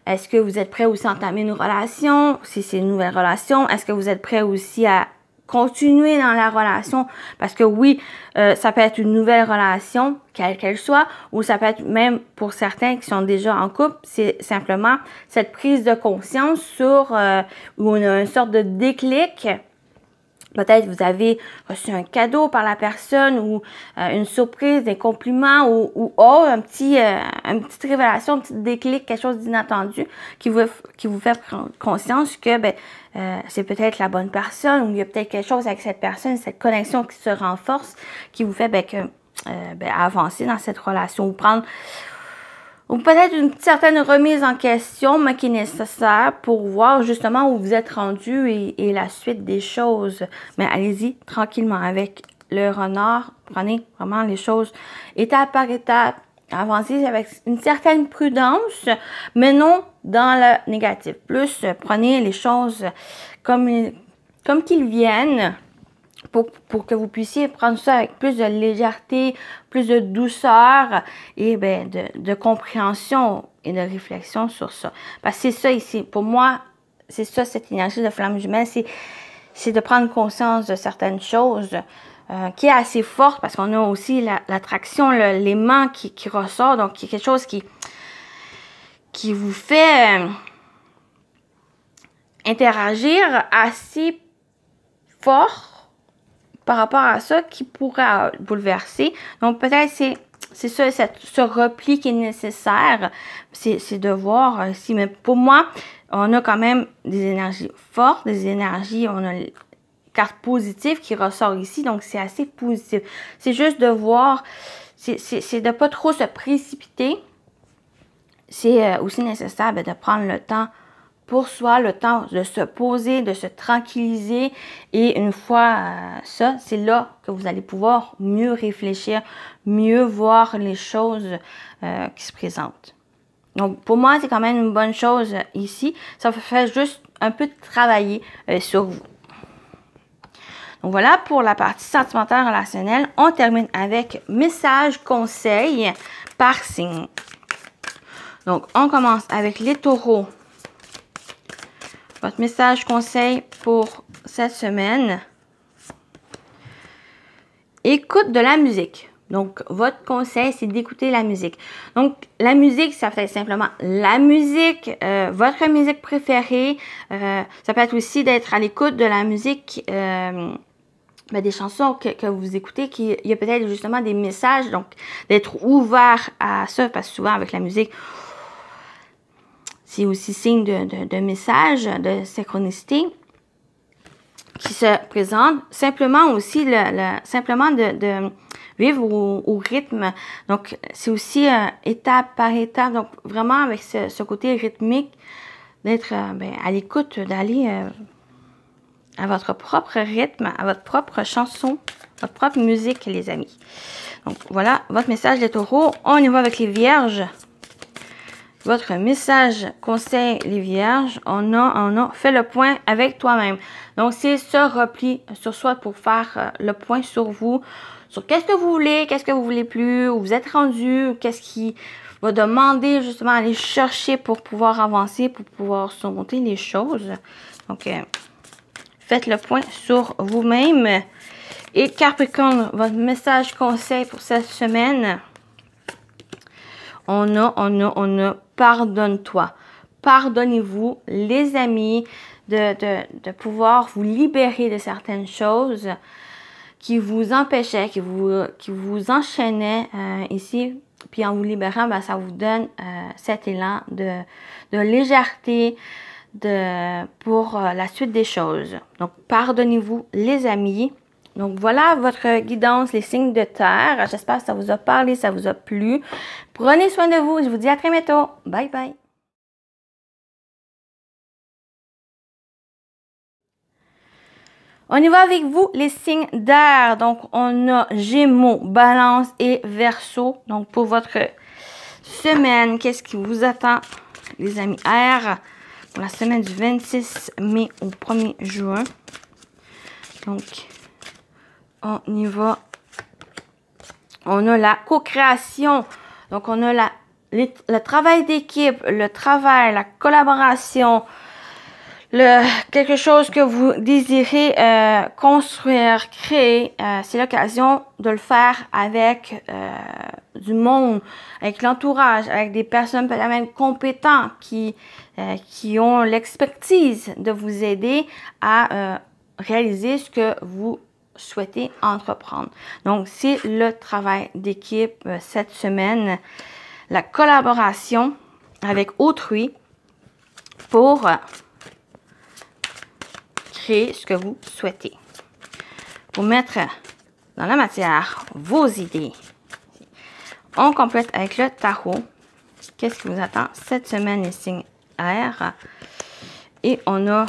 est-ce que vous êtes prêt aussi à entamer une relation, si c'est une nouvelle relation, est-ce que vous êtes prêt aussi à continuer dans la relation, parce que oui, ça peut être une nouvelle relation, quelle qu'elle soit, ou ça peut être même pour certains qui sont déjà en couple, c'est simplement cette prise de conscience sur, où on a une sorte de déclic. Peut-être vous avez reçu un cadeau par la personne ou une surprise, des compliments ou une petite révélation, un petit déclic, quelque chose d'inattendu qui vous fait prendre conscience que ben, c'est peut-être la bonne personne ou il y a peut-être quelque chose avec cette personne, cette connexion qui se renforce, qui vous fait ben, avancer dans cette relation ou peut-être une certaine remise en question, mais qui est nécessaire pour voir justement où vous êtes rendu et la suite des choses. Mais allez-y tranquillement avec le renard. Prenez vraiment les choses étape par étape. Avancez avec une certaine prudence, mais non dans le négatif. Plus, prenez les choses comme qu'ils viennent. Pour que vous puissiez prendre ça avec plus de légèreté, plus de douceur et ben, de compréhension et de réflexion sur ça. Parce que c'est ça ici, pour moi, c'est ça cette énergie de flamme jumelle, c'est de prendre conscience de certaines choses qui est assez forte parce qu'on a aussi l'attraction, l'aimant qui ressort, donc qui est quelque chose qui vous fait interagir assez fort par rapport à ça qui pourrait bouleverser. Donc, peut-être c'est ça, ce repli qui est nécessaire. C'est de voir si, mais pour moi, on a quand même des énergies fortes, des énergies, on a une carte positive qui ressort ici, donc c'est assez positif. C'est juste de voir, c'est de pas trop se précipiter. C'est aussi nécessaire de prendre le temps pour soi, le temps de se poser, de se tranquilliser. Et une fois ça, c'est là que vous allez pouvoir mieux réfléchir, mieux voir les choses qui se présentent. Donc, pour moi, c'est quand même une bonne chose ici. Ça fait juste un peu travailler sur vous. Donc, voilà pour la partie sentimentale relationnelle. On termine avec message, conseil par signe. Donc, on commence avec les taureaux. Votre message conseil pour cette semaine. Écoute de la musique. Donc, votre conseil, c'est d'écouter la musique. Donc, la musique, ça peut être simplement la musique, votre musique préférée. Ça peut être aussi d'être à l'écoute de la musique, des chansons que vous écoutez, il y a peut-être justement des messages. Donc, d'être ouvert à ça, parce que souvent, avec la musique, c'est aussi signe de message, de synchronicité qui se présente. Simplement aussi, simplement de vivre au rythme. Donc, c'est aussi étape par étape. Donc, vraiment avec ce côté rythmique, d'être à l'écoute, d'aller à votre propre rythme, à votre propre chanson, votre propre musique, les amis. Donc, voilà votre message des taureaux. On y va avec les vierges. Votre message conseil les vierges, on a fait le point avec toi-même. Donc, c'est ce repli sur soi pour faire le point sur vous, sur qu'est-ce que vous voulez plus, où vous êtes rendu, qu'est-ce qui va demander justement à aller chercher pour pouvoir avancer, pour pouvoir surmonter les choses. Donc, faites le point sur vous-même. Et Capricorne, votre message conseil pour cette semaine. On a pardonne-toi. Pardonnez-vous, les amis, de pouvoir vous libérer de certaines choses qui vous empêchaient, qui vous enchaînaient ici. Puis en vous libérant, ça vous donne cet élan de légèreté pour la suite des choses. Donc, pardonnez-vous, les amis. Donc, voilà votre guidance, les signes de terre. J'espère que ça vous a parlé, ça vous a plu. Prenez soin de vous. Je vous dis à très bientôt. Bye bye. On y va avec vous, les signes d'air. Donc, on a Gémeaux, Balance et Verseau. Donc, pour votre semaine, qu'est-ce qui vous attend, les amis air, pour la semaine du 26 mai au 1er juin. Donc, on y va. On a la co-création. Donc, on a le travail d'équipe, le travail, la collaboration, quelque chose que vous désirez construire, créer. C'est l'occasion de le faire avec du monde, avec l'entourage, avec des personnes peut-être même compétentes qui ont l'expertise de vous aider à réaliser ce que vous souhaitez entreprendre. Donc, c'est le travail d'équipe cette semaine, la collaboration avec autrui pour créer ce que vous souhaitez. Pour mettre dans la matière vos idées. On complète avec le tarot. Qu'est-ce qui vous attend cette semaine, les signes air? Et on a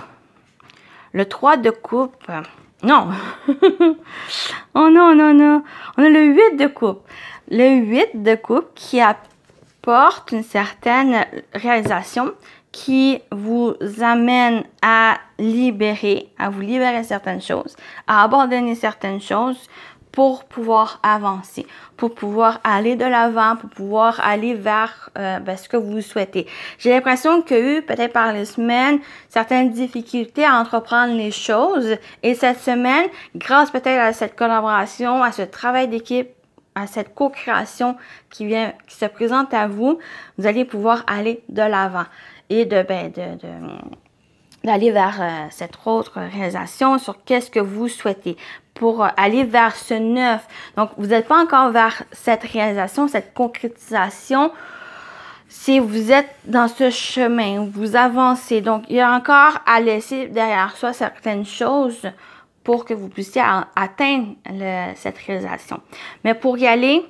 le 3 de coupe. Non! Oh non, non, non! On a le 8 de coupe. Le 8 de coupe qui apporte une certaine réalisation, qui vous amène à vous libérer certaines choses, à abandonner certaines choses pour pouvoir avancer, pour pouvoir aller de l'avant, pour pouvoir aller vers ce que vous souhaitez. J'ai l'impression qu'il y a eu, peut-être par les semaines, certaines difficultés à entreprendre les choses. Et cette semaine, grâce peut-être à cette collaboration, à ce travail d'équipe, à cette co-création qui se présente à vous, vous allez pouvoir aller de l'avant et d'aller vers cette autre réalisation sur qu'est-ce que vous souhaitez pour aller vers ce neuf. Donc, vous n'êtes pas encore vers cette réalisation, cette concrétisation. Si vous êtes dans ce chemin, vous avancez. Donc, il y a encore à laisser derrière soi certaines choses pour que vous puissiez atteindre cette réalisation. Mais pour y aller,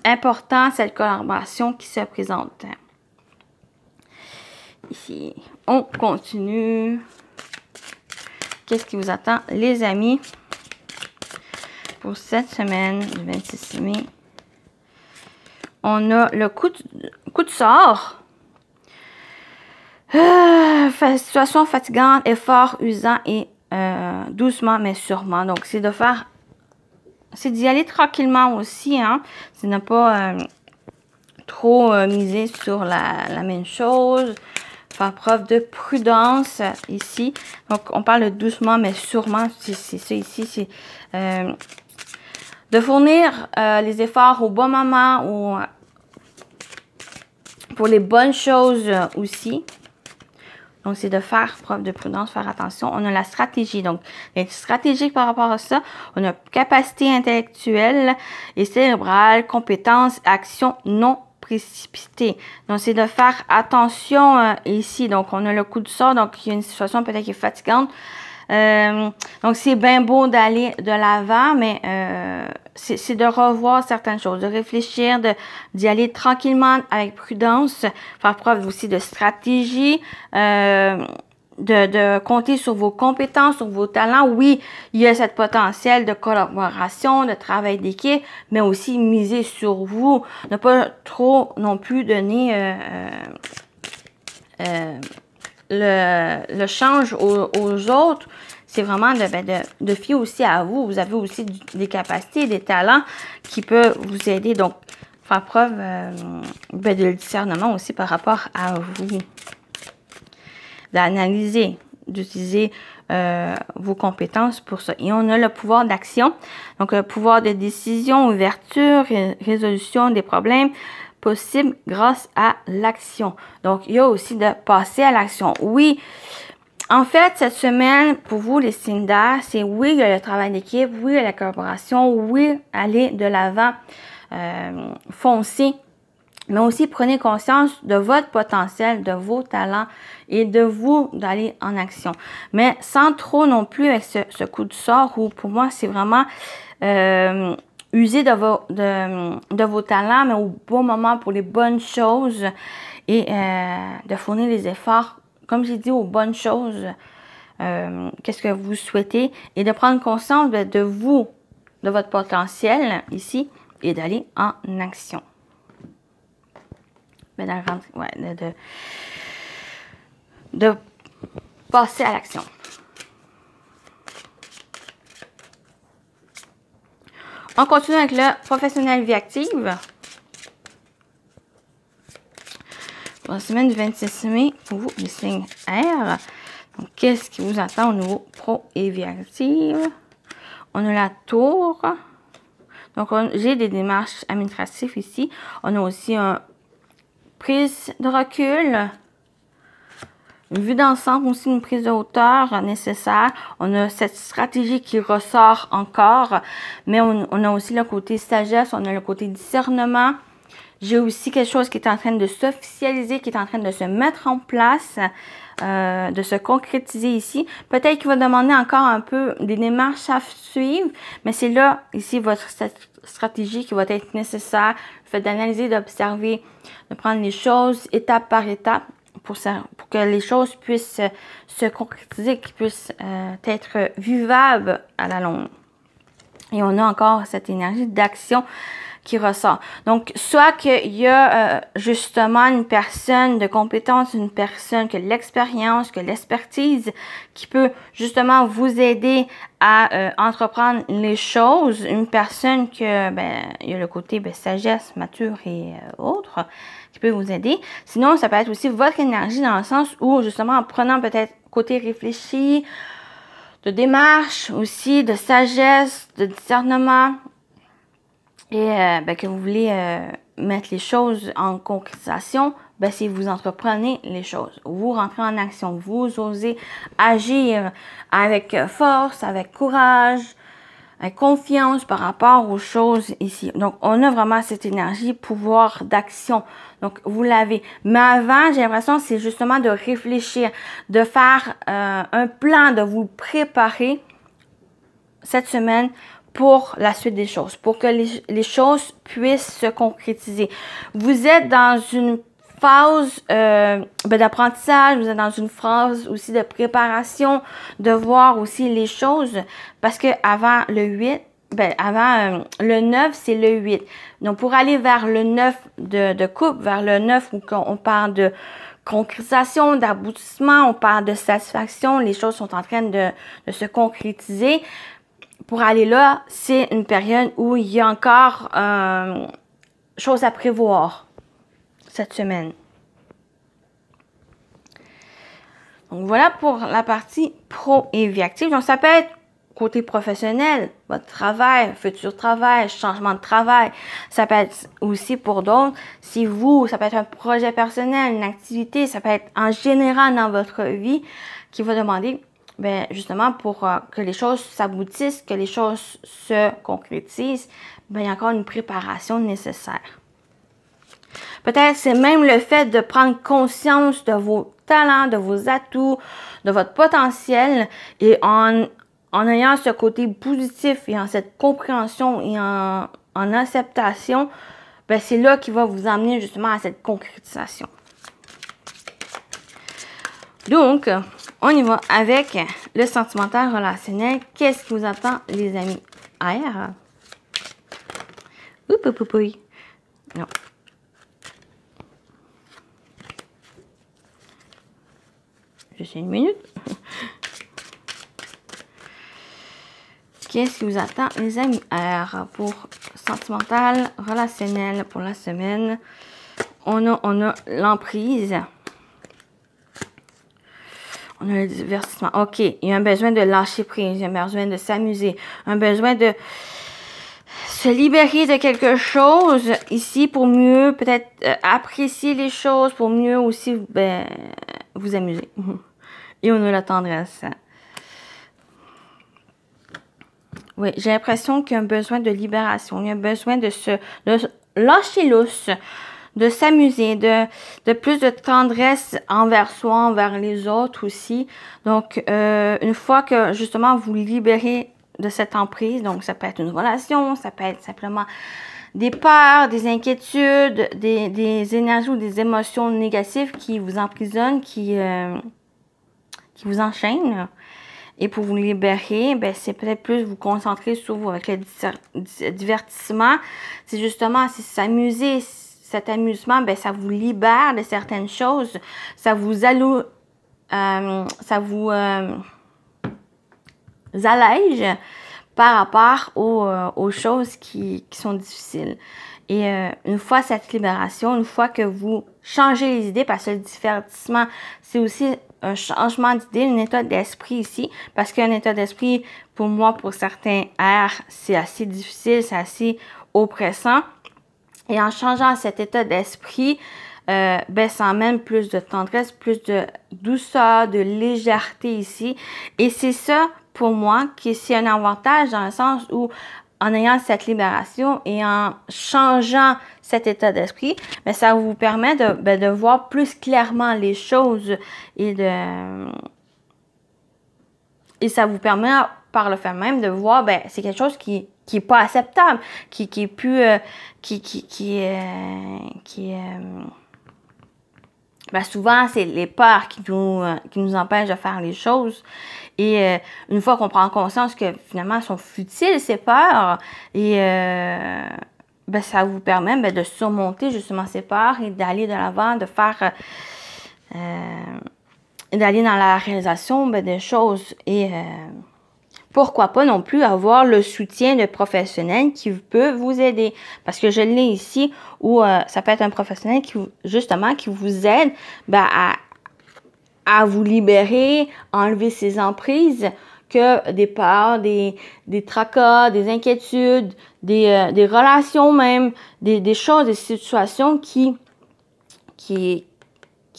important cette collaboration qui se présente. Ici, on continue. Qu'est-ce qui vous attend, les amis, pour cette semaine du 26 mai? On a le coup de sort. Situation fatigante, effort usant et doucement mais sûrement. Donc, c'est d'y aller tranquillement aussi, hein. C'est ne pas trop miser sur la même chose. Faire preuve de prudence ici. Donc, on parle de doucement, mais sûrement, c'est ça ici. C'est de fournir les efforts au bon moment ou pour les bonnes choses aussi. Donc, c'est de faire preuve de prudence, faire attention. On a la stratégie. Donc, être stratégique par rapport à ça. On a capacité intellectuelle et cérébrale, compétence, action non précipité. Donc, c'est de faire attention ici. Donc, on a le coup de sort. Donc, il y a une situation peut-être qui est fatigante. Donc, c'est bien beau d'aller de l'avant, mais c'est de revoir certaines choses, de réfléchir, d'y aller tranquillement avec prudence, faire preuve aussi de stratégie, de compter sur vos compétences, sur vos talents. Oui, il y a cette potentiel de collaboration, de travail d'équipe, mais aussi miser sur vous. Ne pas trop non plus donner le change aux autres. C'est vraiment de fier aussi à vous. Vous avez aussi des capacités, des talents qui peuvent vous aider. Donc, faire preuve de discernement aussi par rapport à vous. D'analyser, d'utiliser vos compétences pour ça. Et on a le pouvoir d'action. Donc, le pouvoir de décision, ouverture, résolution des problèmes possibles grâce à l'action. Donc, il y a aussi de passer à l'action. Oui, en fait, cette semaine, pour vous, les signes d'air, c'est oui, il y a le travail d'équipe, oui, il y a la collaboration, oui, aller de l'avant, foncer. Mais aussi, prenez conscience de votre potentiel, de vos talents et de vous d'aller en action. Mais sans trop non plus avec ce coup de sort où, pour moi, c'est vraiment user de vos talents, mais au bon moment pour les bonnes choses et de fournir les efforts, comme j'ai dit, aux bonnes choses qu'est-ce que vous souhaitez et de prendre conscience de vous, de votre potentiel ici et d'aller en action. De passer à l'action. On continue avec le professionnel vie active. Pour la semaine du 26 mai, pour vous, les signes R. Donc, qu'est-ce qui vous attend au niveau pro et vie active? On a la tour. Donc, j'ai des démarches administratives ici. On a aussi une prise de recul. Une vue d'ensemble aussi, une prise de hauteur nécessaire. On a cette stratégie qui ressort encore. Mais on a aussi le côté sagesse. On a le côté discernement. J'ai aussi quelque chose qui est en train de s'officialiser, qui est en train de se mettre en place, de se concrétiser ici. Peut-être qu'il va demander encore un peu des démarches à suivre, mais c'est là, ici, votre stratégie qui va être nécessaire. Le fait d'analyser, d'observer, de prendre les choses étape par étape pour que les choses puissent se concrétiser, qu'ils puissent être vivables à la longue. Et on a encore cette énergie d'action qui ressort. Donc, soit qu'il y a justement une personne de compétence, une personne qui a l'expérience, qui a l'expertise, qui peut justement vous aider à entreprendre les choses. Une personne que, il y a le côté sagesse, mature et autres, qui peut vous aider. Sinon, ça peut être aussi votre énergie dans le sens où, justement, en prenant peut-être côté réfléchi, de démarche aussi, de sagesse, de discernement, et que vous voulez mettre les choses en concrétisation, si vous entreprenez les choses, vous rentrez en action, vous osez agir avec force, avec courage, avec confiance par rapport aux choses ici. Donc, on a vraiment cette énergie, pouvoir d'action. Donc, vous l'avez. Mais avant, j'ai l'impression que c'est justement de réfléchir, de faire un plan, de vous préparer cette semaine pour la suite des choses, pour que les choses puissent se concrétiser. Vous êtes dans une phase d'apprentissage, vous êtes dans une phase aussi de préparation, de voir aussi les choses, parce que avant le 8, le 9, c'est le 8. Donc, pour aller vers le 9 de coupe, vers le 9 où on parle de concrétisation, d'aboutissement, on parle de satisfaction, les choses sont en train de se concrétiser. Pour aller là, c'est une période où il y a encore choses à prévoir cette semaine. Donc, voilà pour la partie pro et vie active. Donc, ça peut être côté professionnel, votre travail, futur travail, changement de travail. Ça peut être aussi pour d'autres. Si ça peut être un projet personnel, une activité, ça peut être en général dans votre vie qui va demander justement, pour que les choses s'aboutissent, que les choses se concrétisent, il y a encore une préparation nécessaire. Peut-être c'est même le fait de prendre conscience de vos talents, de vos atouts, de votre potentiel et en ayant ce côté positif et en cette compréhension et en acceptation, c'est là qui va vous emmener justement à cette concrétisation. Donc, on y va avec le sentimental relationnel. Qu'est-ce qui vous attend, les amis? R. Oups. Non. Juste une minute. Qu'est-ce qui vous attend, les amis? R pour sentimental relationnel pour la semaine. On a l'emprise. On a le divertissement. OK. Il y a un besoin de lâcher prise. Il y a un besoin de s'amuser. Un besoin de se libérer de quelque chose ici pour mieux peut-être apprécier les choses, pour mieux aussi vous amuser. Et on a la tendresse. Oui, j'ai l'impression qu'il y a un besoin de libération. Il y a un besoin de lâcher lousse, de s'amuser, de plus de tendresse envers soi, envers les autres aussi. Donc, une fois que justement vous libérez de cette emprise, donc ça peut être une relation, ça peut être simplement des peurs, des inquiétudes, des énergies ou des émotions négatives qui vous emprisonnent, qui qui vous enchaîne. Et pour vous libérer, ben, c'est peut-être plus vous concentrer sur vous avec le divertissement. C'est justement s'amuser. Cet amusement, ben, ça vous libère de certaines choses. Ça vous allège par rapport aux choses qui sont difficiles. Et une fois cette libération, une fois que vous changez les idées, parce que le divertissement, c'est aussi un changement d'idée, un état d'esprit ici, parce qu'un état d'esprit, pour moi, pour certains airs, c'est assez difficile, c'est assez oppressant. Et en changeant cet état d'esprit, ben, ça emmène plus de tendresse, plus de douceur, de légèreté ici. Et c'est ça, pour moi, qui c'est un avantage dans le sens où, en ayant cette libération et en changeant cet état d'esprit, ben, ça vous permet de voir plus clairement les choses et ça vous permet, par le fait même, de voir, ben, c'est quelque chose qui est pas acceptable, qui est plus, ben, souvent, c'est les peurs qui nous empêchent de faire les choses. Et une fois qu'on prend conscience que finalement, elles sont futiles, ces peurs, et ben, ça vous permet ben, de surmonter justement ces peurs et d'aller de l'avant, de faire, d'aller dans la réalisation ben, des choses. Et pourquoi pas non plus avoir le soutien de professionnels qui peut vous aider. Parce que je l'ai ici où ça peut être un professionnel qui vous aide ben, à vous libérer, enlever ces emprises que des peurs, des tracas, des inquiétudes, des relations même, des choses, des situations qui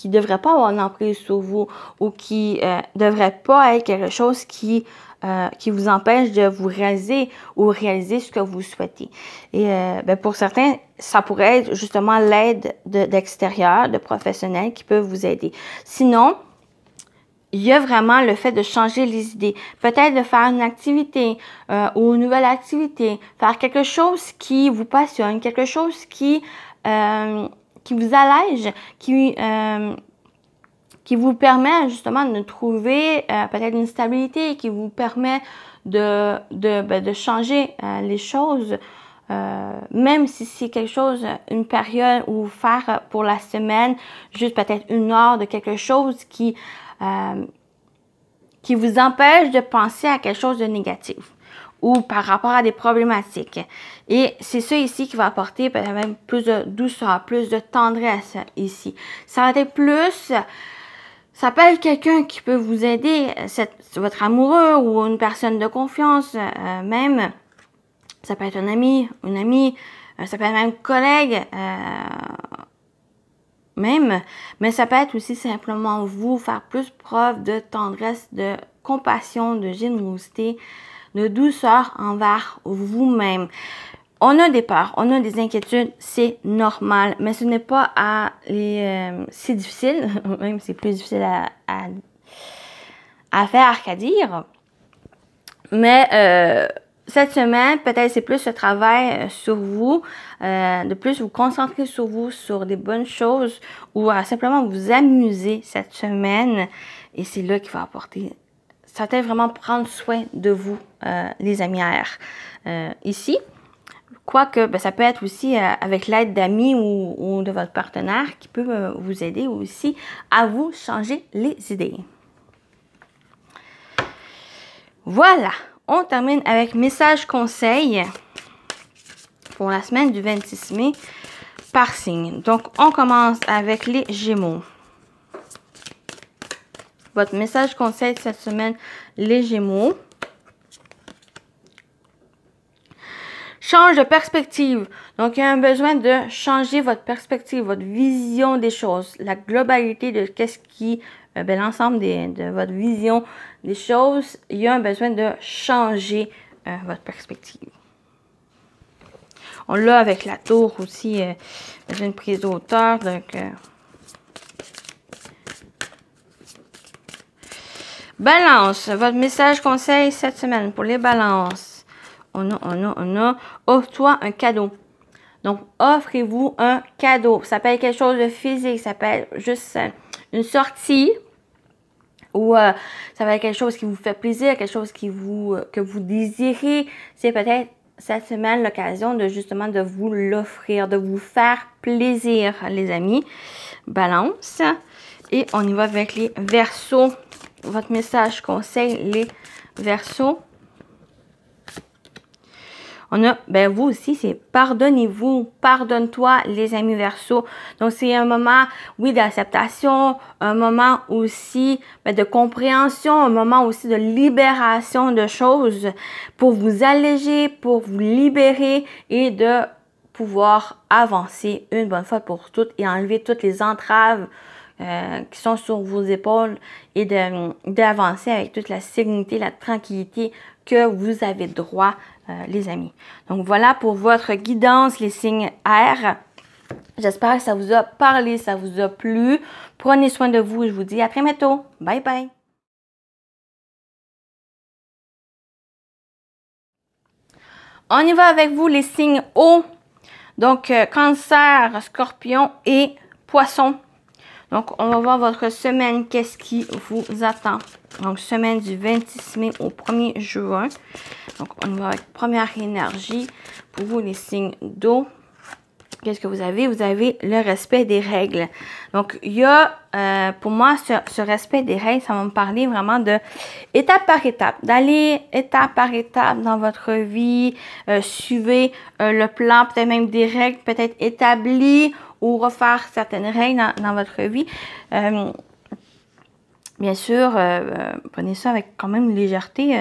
devraient pas avoir une emprise sur vous ou qui devraient pas être quelque chose qui vous empêche de vous réaliser ou réaliser ce que vous souhaitez. Et ben pour certains, ça pourrait être justement l'aide d'extérieur, de professionnels qui peuvent vous aider. Sinon, il y a vraiment le fait de changer les idées. Peut-être de faire une activité ou une nouvelle activité. Faire quelque chose qui vous passionne, quelque chose qui vous allège, qui vous permet justement de trouver peut-être une stabilité, qui vous permet de changer les choses. Même si c'est quelque chose, une période ou faire pour la semaine, juste peut-être 1 heure de quelque chose qui vous empêche de penser à quelque chose de négatif ou par rapport à des problématiques. Et c'est ça ici qui va apporter peut-être même plus de douceur, plus de tendresse ici. Ça va être plus... Ça peut être quelqu'un qui peut vous aider, votre amoureux ou une personne de confiance même. Ça peut être un ami, une amie, ça peut être même un collègue même. Mais ça peut être aussi simplement vous, faire plus preuve de tendresse, de compassion, de générosité, de douceur envers vous-même. On a des peurs, on a des inquiétudes, c'est normal, mais ce n'est pas c'est difficile, même c'est plus difficile à faire qu'à dire. Mais cette semaine, peut-être c'est plus ce travail sur vous, de plus vous concentrer sur vous, sur des bonnes choses, ou simplement vous amuser cette semaine, et c'est là qu'il va apporter. Ça va être vraiment prendre soin de vous, les amis air. Ici. Quoique, ben, ça peut être aussi avec l'aide d'amis ou de votre partenaire qui peut vous aider aussi à vous changer les idées. Voilà, on termine avec message conseil pour la semaine du 26 mai par signe. Donc, on commence avec les Gémeaux. Votre message conseil de cette semaine, les Gémeaux. Change de perspective. Donc, il y a un besoin de changer votre perspective, votre vision des choses, la globalité de qu'est-ce qui, ben, l'ensemble de votre vision des choses. Il y a un besoin de changer votre perspective. On l'a avec la tour aussi, j'ai une prise de hauteur, donc... Balance, votre message conseil cette semaine pour les balances. On a, offre-toi un cadeau. Donc, offrez-vous un cadeau. Ça peut être quelque chose de physique, ça peut être juste une sortie ou ça va être quelque chose qui vous fait plaisir, quelque chose que vous désirez. C'est peut-être cette semaine l'occasion de justement de vous l'offrir, de vous faire plaisir, les amis. Balance. Et on y va avec les Verseaux. Votre message conseil, les Verseaux. On a, ben vous aussi, c'est pardonnez-vous, pardonne-toi, les amis Verseaux. Donc, c'est un moment, oui, d'acceptation, un moment aussi de compréhension, un moment aussi de libération de choses pour vous alléger, pour vous libérer et de pouvoir avancer une bonne fois pour toutes et enlever toutes les entraves qui sont sur vos épaules et d'avancer avec toute la sérénité, la tranquillité que vous avez droit, les amis. Donc voilà pour votre guidance, les signes air. J'espère que ça vous a parlé, ça vous a plu. Prenez soin de vous et je vous dis à très bientôt. Bye bye. On y va avec vous, les signes eau. Donc, Cancer, Scorpion et Poisson. Donc, on va voir votre semaine, qu'est-ce qui vous attend. Donc, semaine du 26 mai au 1er juin. Donc, on va avec première énergie pour vous, les signes d'eau. Qu'est-ce que vous avez? Vous avez le respect des règles. Donc, il y a, pour moi, ce respect des règles, ça va me parler vraiment de étape par étape, d'aller étape par étape dans votre vie, suivez le plan, peut-être même des règles peut-être établies ou refaire certaines règles dans votre vie. Bien sûr, prenez ça avec quand même légèreté,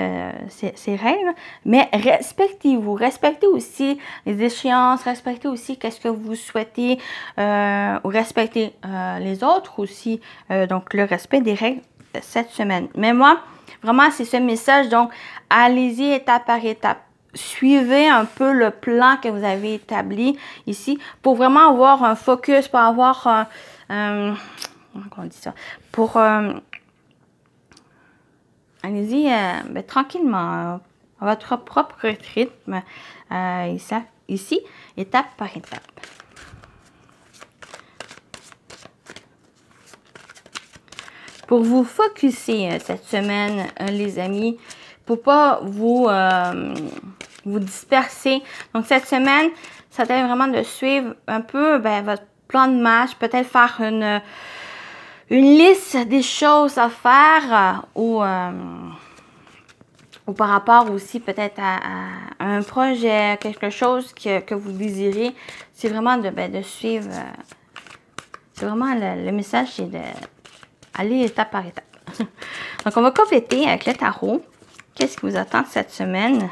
ces règles, mais respectez-vous. Respectez aussi les échéances, respectez aussi qu'est-ce que vous souhaitez, ou respectez les autres aussi. Donc, le respect des règles cette semaine. Mais moi, vraiment, c'est ce message. Donc, allez-y étape par étape. Suivez un peu le plan que vous avez établi ici pour vraiment avoir un focus, pour avoir comment on dit ça? Pour... allez-y tranquillement, à votre propre rythme, ici, étape par étape. Pour vous focuser cette semaine, les amis, pour pas vous disperser. Donc, cette semaine, ça doit être vraiment de suivre un peu votre plan de match, peut-être faire une liste des choses à faire ou par rapport aussi peut-être à un projet, quelque chose que vous désirez. C'est vraiment de suivre. C'est vraiment le message, c'est d'aller étape par étape. Donc, on va compléter avec le tarot. Qu'est-ce qui vous attend cette semaine?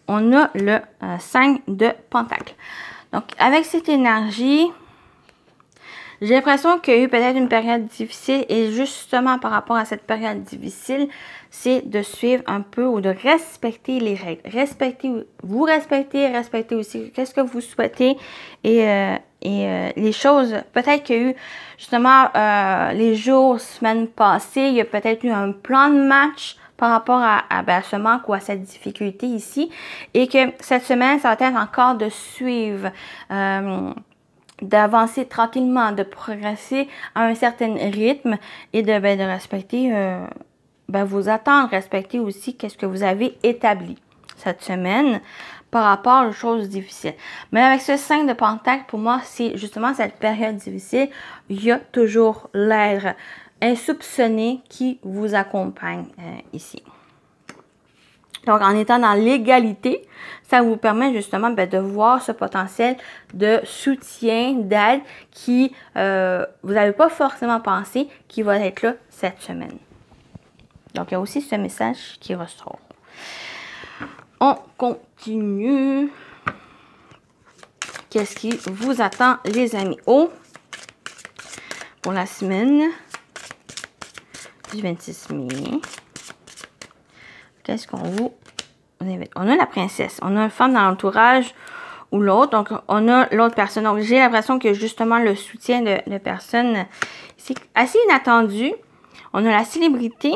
On a le 5 de Pentacles. Donc, avec cette énergie, j'ai l'impression qu'il y a eu peut-être une période difficile et justement par rapport à cette période difficile, c'est de suivre un peu ou de respecter les règles. Respectez aussi qu'est-ce que vous souhaitez et les choses. Peut-être qu'il y a eu justement les jours, semaines passées, il y a peut-être eu un plan de match par rapport à ce manque ou à cette difficulté ici et que cette semaine, ça va être encore de suivre d'avancer tranquillement, de progresser à un certain rythme et de respecter vos attentes, respecter aussi qu'est-ce que vous avez établi cette semaine par rapport aux choses difficiles. Mais avec ce 5 de Pentacles, pour moi, c'est justement cette période difficile, il y a toujours l'air insoupçonné qui vous accompagne ici. Donc, en étant dans l'égalité, ça vous permet justement de voir ce potentiel de soutien, d'aide qui vous n'avez pas forcément pensé qui va être là cette semaine. Donc, il y a aussi ce message qui ressort. On continue. Qu'est-ce qui vous attend, les amis? Pour la semaine du 26 mai. Qu'est-ce qu'on vous invite? On a la princesse. On a une femme dans l'entourage ou l'autre. Donc, on a l'autre personne. Donc, j'ai l'impression que justement le soutien de personnes, c'est assez inattendu. On a la célébrité,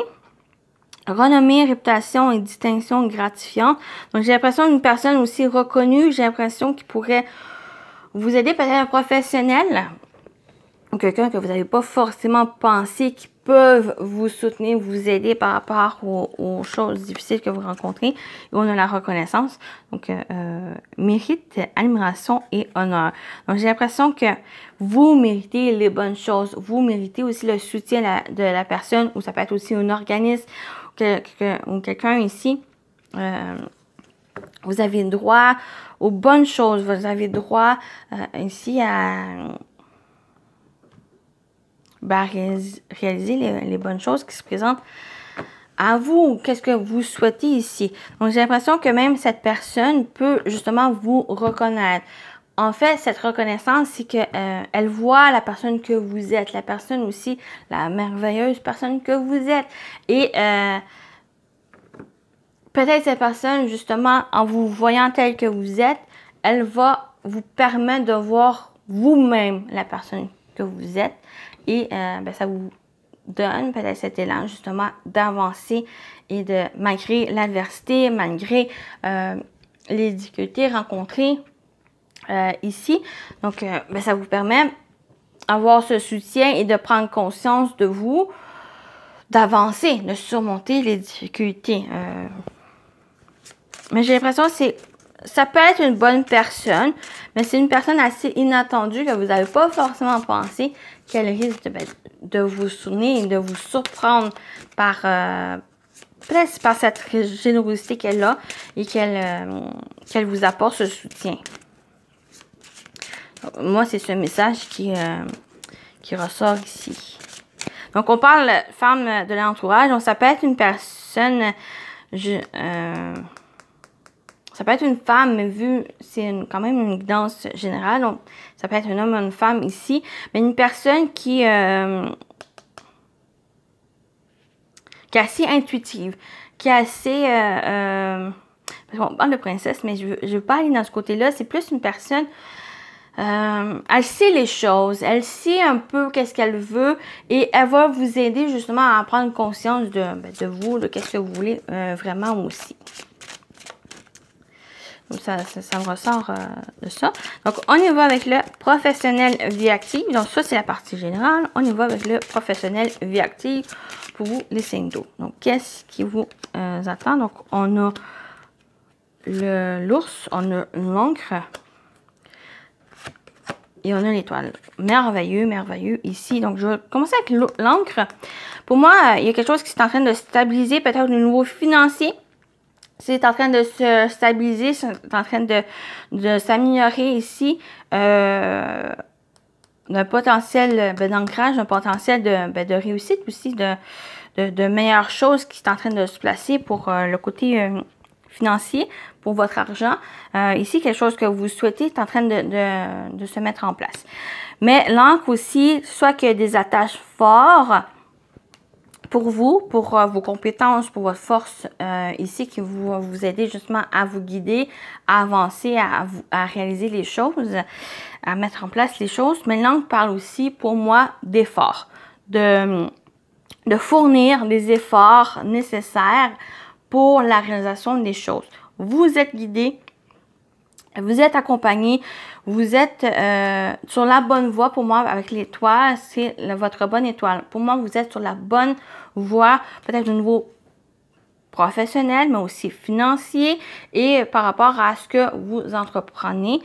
renommée, réputation et distinction gratifiante. Donc, j'ai l'impression d'une personne aussi reconnue. J'ai l'impression qu'il pourrait vous aider, peut-être un professionnel. ou quelqu'un que vous n'avez pas forcément pensé qui peuvent vous soutenir, vous aider par rapport aux choses difficiles que vous rencontrez. Et on a la reconnaissance. Donc, mérite, admiration et honneur. Donc, j'ai l'impression que vous méritez les bonnes choses. Vous méritez aussi le soutien de la personne, ou ça peut être aussi un organisme ou quelqu'un ici. Vous avez droit aux bonnes choses. Vous avez droit ici à réaliser les bonnes choses qui se présentent à vous. Qu'est-ce que vous souhaitez ici? Donc, j'ai l'impression que même cette personne peut justement vous reconnaître. En fait, cette reconnaissance, c'est que elle voit la personne que vous êtes, la personne aussi, la merveilleuse personne que vous êtes. Et peut-être cette personne, justement, en vous voyant tel que vous êtes, elle va vous permettre de voir vous-même la personne que vous êtes. Et ça vous donne peut-être cet élan justement d'avancer et de, malgré l'adversité, malgré les difficultés rencontrées ici. Donc, ça vous permet d'avoir ce soutien et de prendre conscience de vous, d'avancer, de surmonter les difficultés. Mais j'ai l'impression que ça peut être une bonne personne, mais c'est une personne assez inattendue que vous n'avez pas forcément pensé qu'elle risque de vous soutenir et de vous surprendre par peut-être par cette générosité qu'elle a et qu'elle vous apporte ce soutien. Donc, moi, c'est ce message qui ressort ici. Donc, on parle femme de l'entourage. Donc, ça peut être une personne... ça peut être une femme, mais vu c'est quand même une guidance générale, donc ça peut être un homme ou une femme ici, mais une personne qui est assez intuitive, qui est assez... on parle de princesse, mais je veux pas aller dans ce côté-là, c'est plus une personne... elle sait les choses, elle sait un peu qu'est-ce qu'elle veut et elle va vous aider justement à prendre conscience de vous, de qu'est-ce que vous voulez vraiment aussi. Donc, ça me ressort de ça. Donc, on y va avec le professionnel vie active. Donc, ça, c'est la partie générale. On y va avec le professionnel vie active pour vous, les signes d'eau. Donc, qu'est-ce qui vous attend? Donc, on a l'ours, on a l'encre et on a l'étoile. Merveilleux, merveilleux ici. Donc, je vais commencer avec l'encre. Pour moi, il y a quelque chose qui est en train de stabiliser, peut-être au niveau financier. C'est en train de se stabiliser, c'est en train de s'améliorer ici. D'un potentiel d'ancrage, d'un potentiel de réussite aussi, de meilleures choses qui est en train de se placer pour le côté financier, pour votre argent. Ici, quelque chose que vous souhaitez est en train de se mettre en place. Mais l'encre aussi, soit qu'il y a des attaches fortes, pour vous, pour vos compétences, pour votre force ici qui va vous aider justement à vous guider, à avancer, à réaliser les choses, à mettre en place les choses. Mais l'encre parle aussi pour moi d'efforts, de fournir des efforts nécessaires pour la réalisation des choses. Vous êtes guidé, vous êtes accompagné, vous êtes sur la bonne voie. Pour moi, avec l'étoile, c'est votre bonne étoile. Pour moi, vous êtes sur la bonne voie, peut-être au niveau professionnel, mais aussi financier et par rapport à ce que vous entreprenez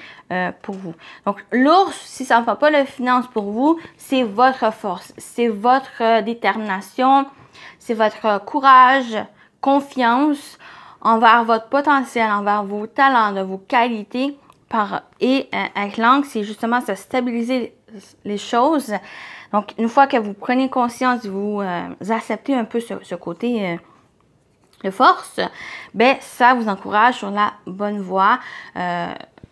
pour vous. Donc, l'ours, si ça ne fait pas la finance pour vous, c'est votre force, c'est votre détermination, c'est votre courage, confiance envers votre potentiel, envers vos talents, de vos qualités. Et avec l'encre, c'est justement ça, stabiliser les choses. Donc, une fois que vous prenez conscience, vous acceptez un peu ce côté de force, ben ça vous encourage sur la bonne voie.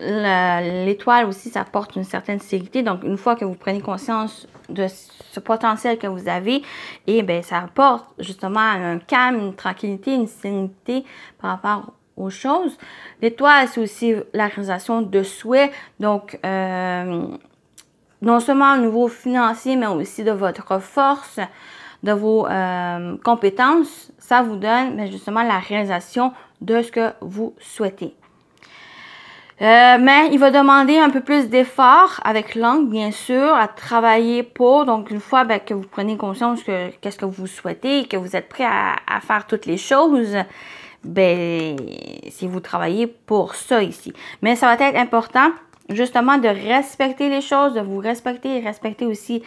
L'étoile aussi, ça apporte une certaine sécurité. Donc, une fois que vous prenez conscience de ce potentiel que vous avez, et ben ça apporte justement un calme, une tranquillité, une sérénité par rapport aux choses. L'étoile, c'est aussi la réalisation de souhaits. Donc, non seulement au niveau financier, mais aussi de votre force, de vos compétences. Ça vous donne justement la réalisation de ce que vous souhaitez. Mais il va demander un peu plus d'effort avec l'angle, bien sûr, à travailler pour. Donc, une fois que vous prenez conscience que qu'est-ce que vous souhaitez, que vous êtes prêt à faire toutes les choses, si vous travaillez pour ça ici. Mais ça va être important, justement, de respecter les choses, de vous respecter et respecter aussi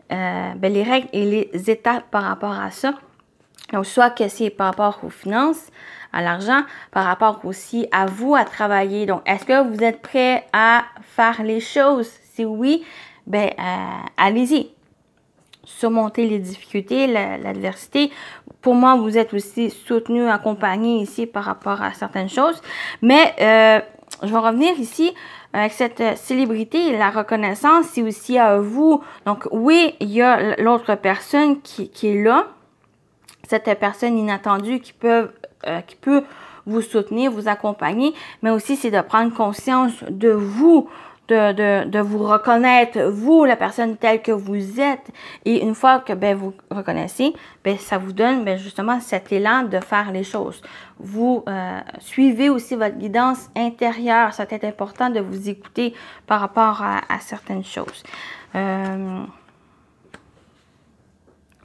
les règles et les étapes par rapport à ça. Donc, soit que c'est par rapport aux finances, à l'argent, par rapport aussi à vous, à travailler. Donc, est-ce que vous êtes prêt à faire les choses? Si oui, allez-y. Surmonter les difficultés, l'adversité. Pour moi, vous êtes aussi soutenu, accompagné ici par rapport à certaines choses. Mais, je vais revenir ici avec cette célébrité, la reconnaissance, c'est aussi à vous. Donc, oui, il y a l'autre personne qui est là. Cette personne inattendue qui peut vous soutenir, vous accompagner, mais aussi c'est de prendre conscience de vous, de vous reconnaître, vous, la personne telle que vous êtes. Et une fois que vous reconnaissez, ça vous donne justement cet élan de faire les choses. Vous suivez aussi votre guidance intérieure. C'est important de vous écouter par rapport à certaines choses.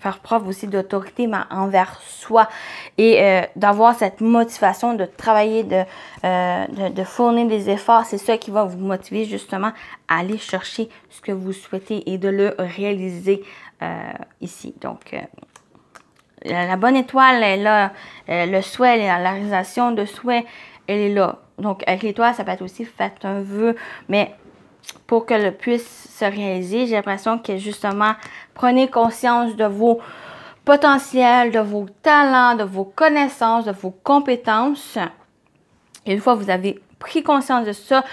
Faire preuve aussi d'autorité, mais envers soi. Et d'avoir cette motivation de travailler, de fournir des efforts. C'est ça qui va vous motiver justement à aller chercher ce que vous souhaitez et de le réaliser ici. Donc, la bonne étoile est là. Le souhait, la réalisation de souhait, elle est là. Donc, avec l'étoile, ça peut être aussi faites un vœu, mais pour que le puisse se réaliser, j'ai l'impression que justement, prenez conscience de vos potentiels, de vos talents, de vos connaissances, de vos compétences. Et une fois que vous avez pris conscience de ça,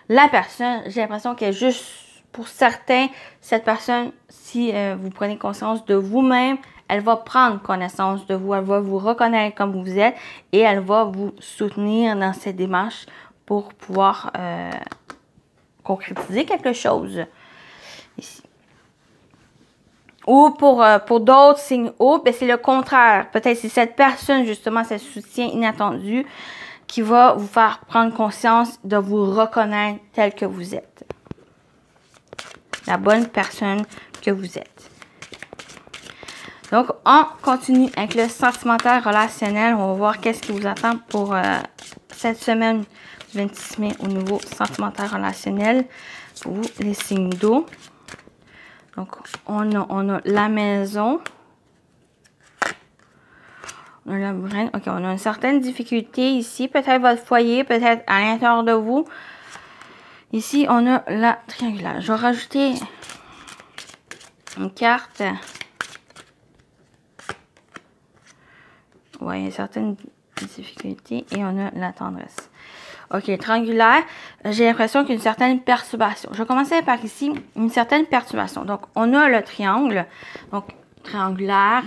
la personne, j'ai l'impression que juste pour certains, cette personne, si vous prenez conscience de vous-même, elle va prendre connaissance de vous, elle va vous reconnaître comme vous êtes et elle va vous soutenir dans cette démarche pour pouvoir concrétiser quelque chose ici. Ou pour d'autres signes hauts, c'est le contraire. Peut-être c'est cette personne, justement, ce soutien inattendu qui va vous faire prendre conscience de vous reconnaître tel que vous êtes. La bonne personne que vous êtes. Donc, on continue avec le sentimental relationnel. On va voir qu'est-ce qui vous attend pour cette semaine du 26 mai au niveau sentimental relationnel pour vous, les signes d'eau. Donc, on a la maison. On a la braine. OK, on a une certaine difficulté ici. Peut-être votre foyer, peut-être à l'intérieur de vous. Ici, on a la triangulaire. Je vais rajouter une carte. Oui, il y a certaines difficultés. Et on a la tendresse. OK, triangulaire. J'ai l'impression qu'il y a une certaine perturbation. Je vais commencer par ici, une certaine perturbation. Donc, on a le triangle. Donc, triangulaire.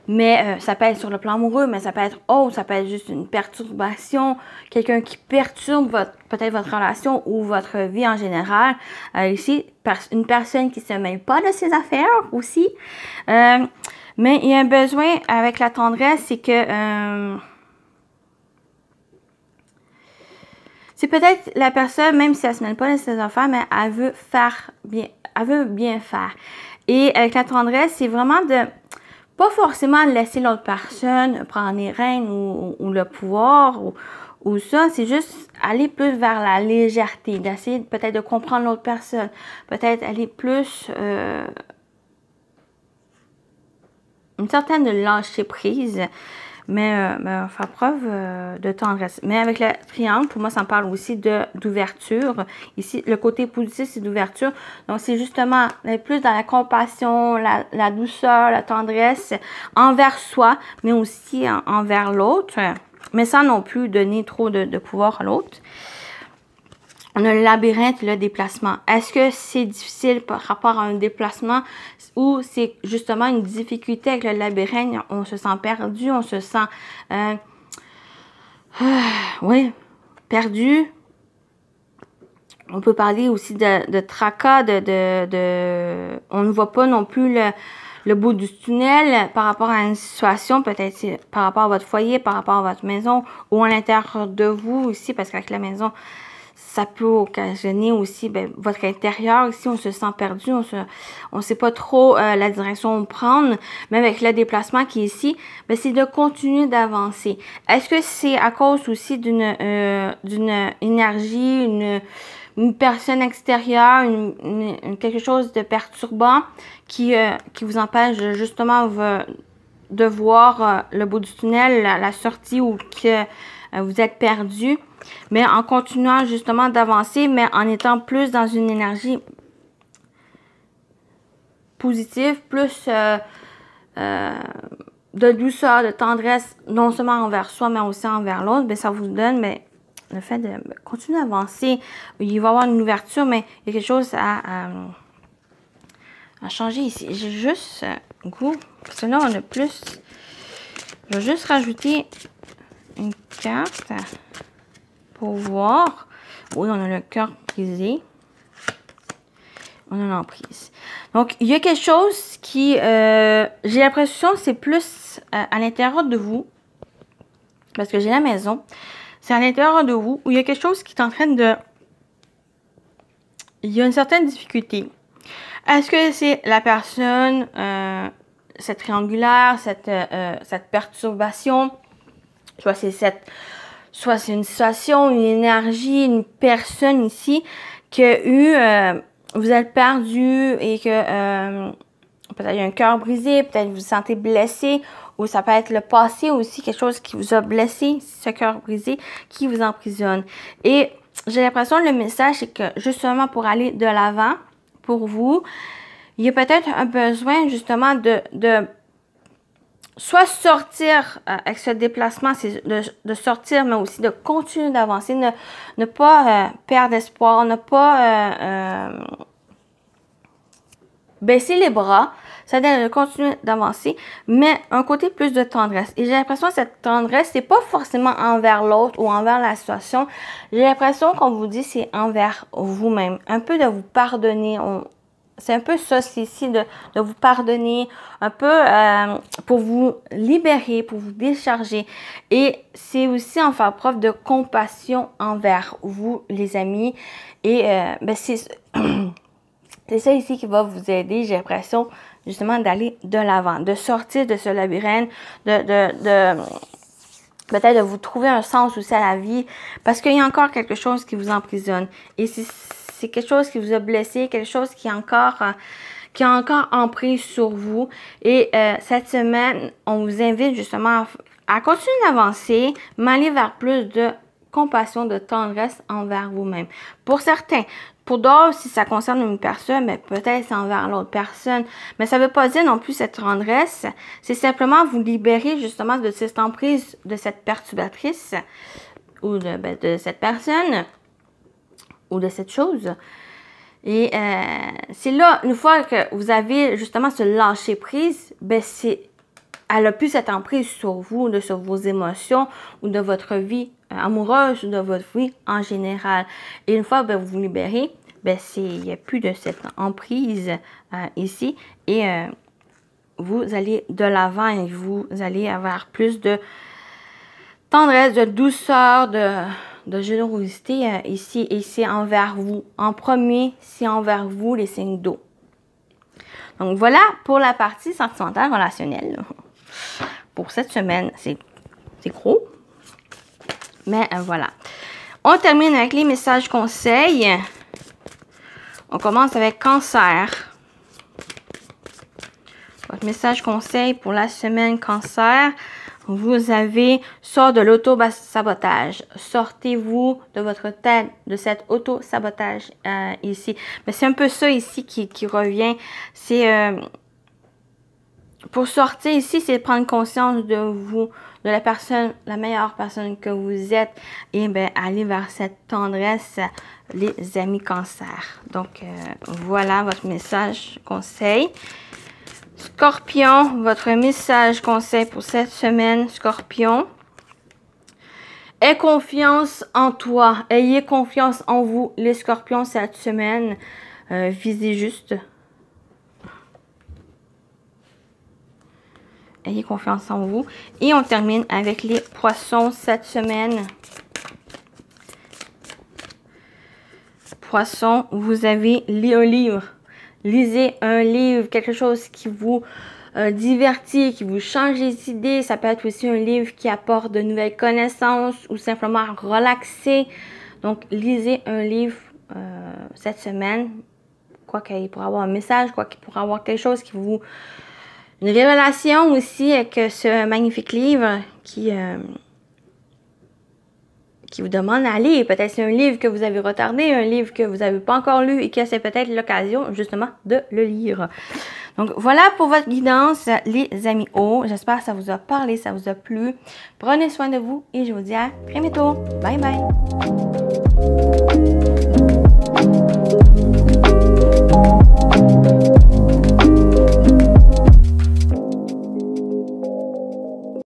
Mais ça peut être sur le plan amoureux, mais ça peut être autre. Ça peut être juste une perturbation. Quelqu'un qui perturbe peut-être votre relation ou votre vie en général. Ici, une personne qui ne se mêle pas de ses affaires aussi. Mais il y a un besoin avec la tendresse, c'est que c'est peut-être la personne, même si elle ne se mêle pas de ses affaires, mais elle veut faire bien, elle veut bien faire. Et avec la tendresse, c'est vraiment de pas forcément laisser l'autre personne prendre les rênes ou le pouvoir ou ça, c'est juste aller plus vers la légèreté, d'essayer peut-être de comprendre l'autre personne, peut-être aller plus une certaine lâcher prise, mais faire preuve de tendresse. Mais avec le triangle, pour moi, ça me parle aussi d'ouverture. Ici, le côté positif, c'est d'ouverture. Donc, c'est justement plus dans la compassion, la douceur, la tendresse envers soi, mais aussi envers l'autre. Mais sans non plus donner trop de pouvoir à l'autre. On a le labyrinthe, le déplacement. Est-ce que c'est difficile par rapport à un déplacement ou c'est justement une difficulté avec le labyrinthe? On se sent perdu, on se sent oui, perdu. On peut parler aussi de tracas, on ne voit pas non plus le bout du tunnel par rapport à une situation, peut-être par rapport à votre foyer, par rapport à votre maison ou à l'intérieur de vous aussi, parce qu'avec la maison, ça peut occasionner aussi votre intérieur. Ici, on se sent perdu, on sait pas trop la direction prendre. Mais avec le déplacement qui est ici, c'est de continuer d'avancer. Est-ce que c'est à cause aussi d'une énergie, une personne extérieure, quelque chose de perturbant qui vous empêche justement de voir le bout du tunnel, la sortie, ou que vous êtes perdu, mais en continuant justement d'avancer, mais en étant plus dans une énergie positive, plus de douceur, de tendresse, non seulement envers soi, mais aussi envers l'autre, ça vous donne le fait de continuer à avancer. Il va y avoir une ouverture, mais il y a quelque chose à changer ici. J'ai juste goût, parce que là, on a plus. Je vais juste rajouter une carte pour voir. Oui, on a le cœur brisé. On a l'emprise. Donc, il y a quelque chose qui, j'ai l'impression, c'est plus à l'intérieur de vous, parce que j'ai la maison. C'est à l'intérieur de vous où il y a quelque chose qui est en train de... Il y a une certaine difficulté. Est-ce que c'est la personne, cette triangulaire, cette perturbation, soit c'est une situation, une énergie, une personne ici qui a eu... vous êtes perdu et que peut-être il y a un cœur brisé, peut-être vous vous sentez blessé, ou ça peut être le passé aussi, quelque chose qui vous a blessé, ce cœur brisé, qui vous emprisonne. Et j'ai l'impression que le message, c'est que justement pour aller de l'avant, pour vous, il y a peut-être un besoin justement de soit sortir avec ce déplacement, c'est de sortir, mais aussi de continuer d'avancer, ne pas perdre espoir, ne pas baisser les bras, c'est-à-dire de continuer d'avancer, mais un côté plus de tendresse. Et j'ai l'impression que cette tendresse, c'est pas forcément envers l'autre ou envers la situation. J'ai l'impression qu'on vous dit c'est envers vous-même. Un peu de vous pardonner. C'est un peu ça, c'est ici de vous pardonner, un peu pour vous libérer, pour vous décharger. Et c'est aussi en faire preuve de compassion envers vous, les amis. Et c'est ça ici qui va vous aider, j'ai l'impression, justement, d'aller de l'avant, de sortir de ce labyrinthe, peut-être de vous trouver un sens aussi à la vie, parce qu'il y a encore quelque chose qui vous emprisonne. Et c'est quelque chose qui vous a blessé, quelque chose qui a encore emprise sur vous. Et cette semaine, on vous invite justement à continuer d'avancer, mais aller vers plus de compassion, de tendresse envers vous-même. Pour certains, pour d'autres, si ça concerne une personne, mais peut-être c'est envers l'autre personne. Mais ça ne veut pas dire non plus cette tendresse. C'est simplement vous libérer justement de cette emprise, de cette perturbatrice, ou de cette personne, ou de cette chose. Et c'est là, une fois que vous avez justement ce lâcher prise, elle n'a plus cette emprise sur vous, sur vos émotions, ou de votre vie amoureuse, ou de votre vie en général. Et une fois que vous vous libérez, il n'y a plus de cette emprise ici. Et vous allez de l'avant et vous allez avoir plus de tendresse, de douceur, de générosité ici. Et c'est envers vous. En premier, c'est envers vous les signes d'eau. Donc voilà pour la partie sentimentale relationnelle. Pour cette semaine, c'est gros. Mais voilà. On termine avec les messages conseils. On commence avec Cancer. Votre message conseil pour la semaine Cancer. Vous avez sort de l'auto-sabotage. Sortez-vous de votre tête de cet auto-sabotage ici. Mais c'est un peu ça ici qui revient. C'est pour sortir ici, c'est prendre conscience de vous, de la personne, la meilleure personne que vous êtes, et aller vers cette tendresse, les amis Cancer. Donc voilà votre message conseil. Scorpion, votre message conseil pour cette semaine, Scorpion. Aie confiance en toi. Ayez confiance en vous, les Scorpions, cette semaine. Visez juste. Ayez confiance en vous. Et on termine avec les Poissons cette semaine. Poisson, vous avez un livre. Lisez un livre, quelque chose qui vous divertit, qui vous change les idées. Ça peut être aussi un livre qui apporte de nouvelles connaissances ou simplement relaxer. Donc, lisez un livre cette semaine. Quoi qu'il pourrait avoir un message, quoi qu'il pourrait avoir quelque chose qui vous... Une révélation aussi avec ce magnifique livre qui vous demande d'aller. Peut-être c'est un livre que vous avez retardé, un livre que vous n'avez pas encore lu et que c'est peut-être l'occasion justement de le lire. Donc voilà pour votre guidance les amis hauts. J'espère que ça vous a parlé, ça vous a plu. Prenez soin de vous et je vous dis à très bientôt. Bye bye.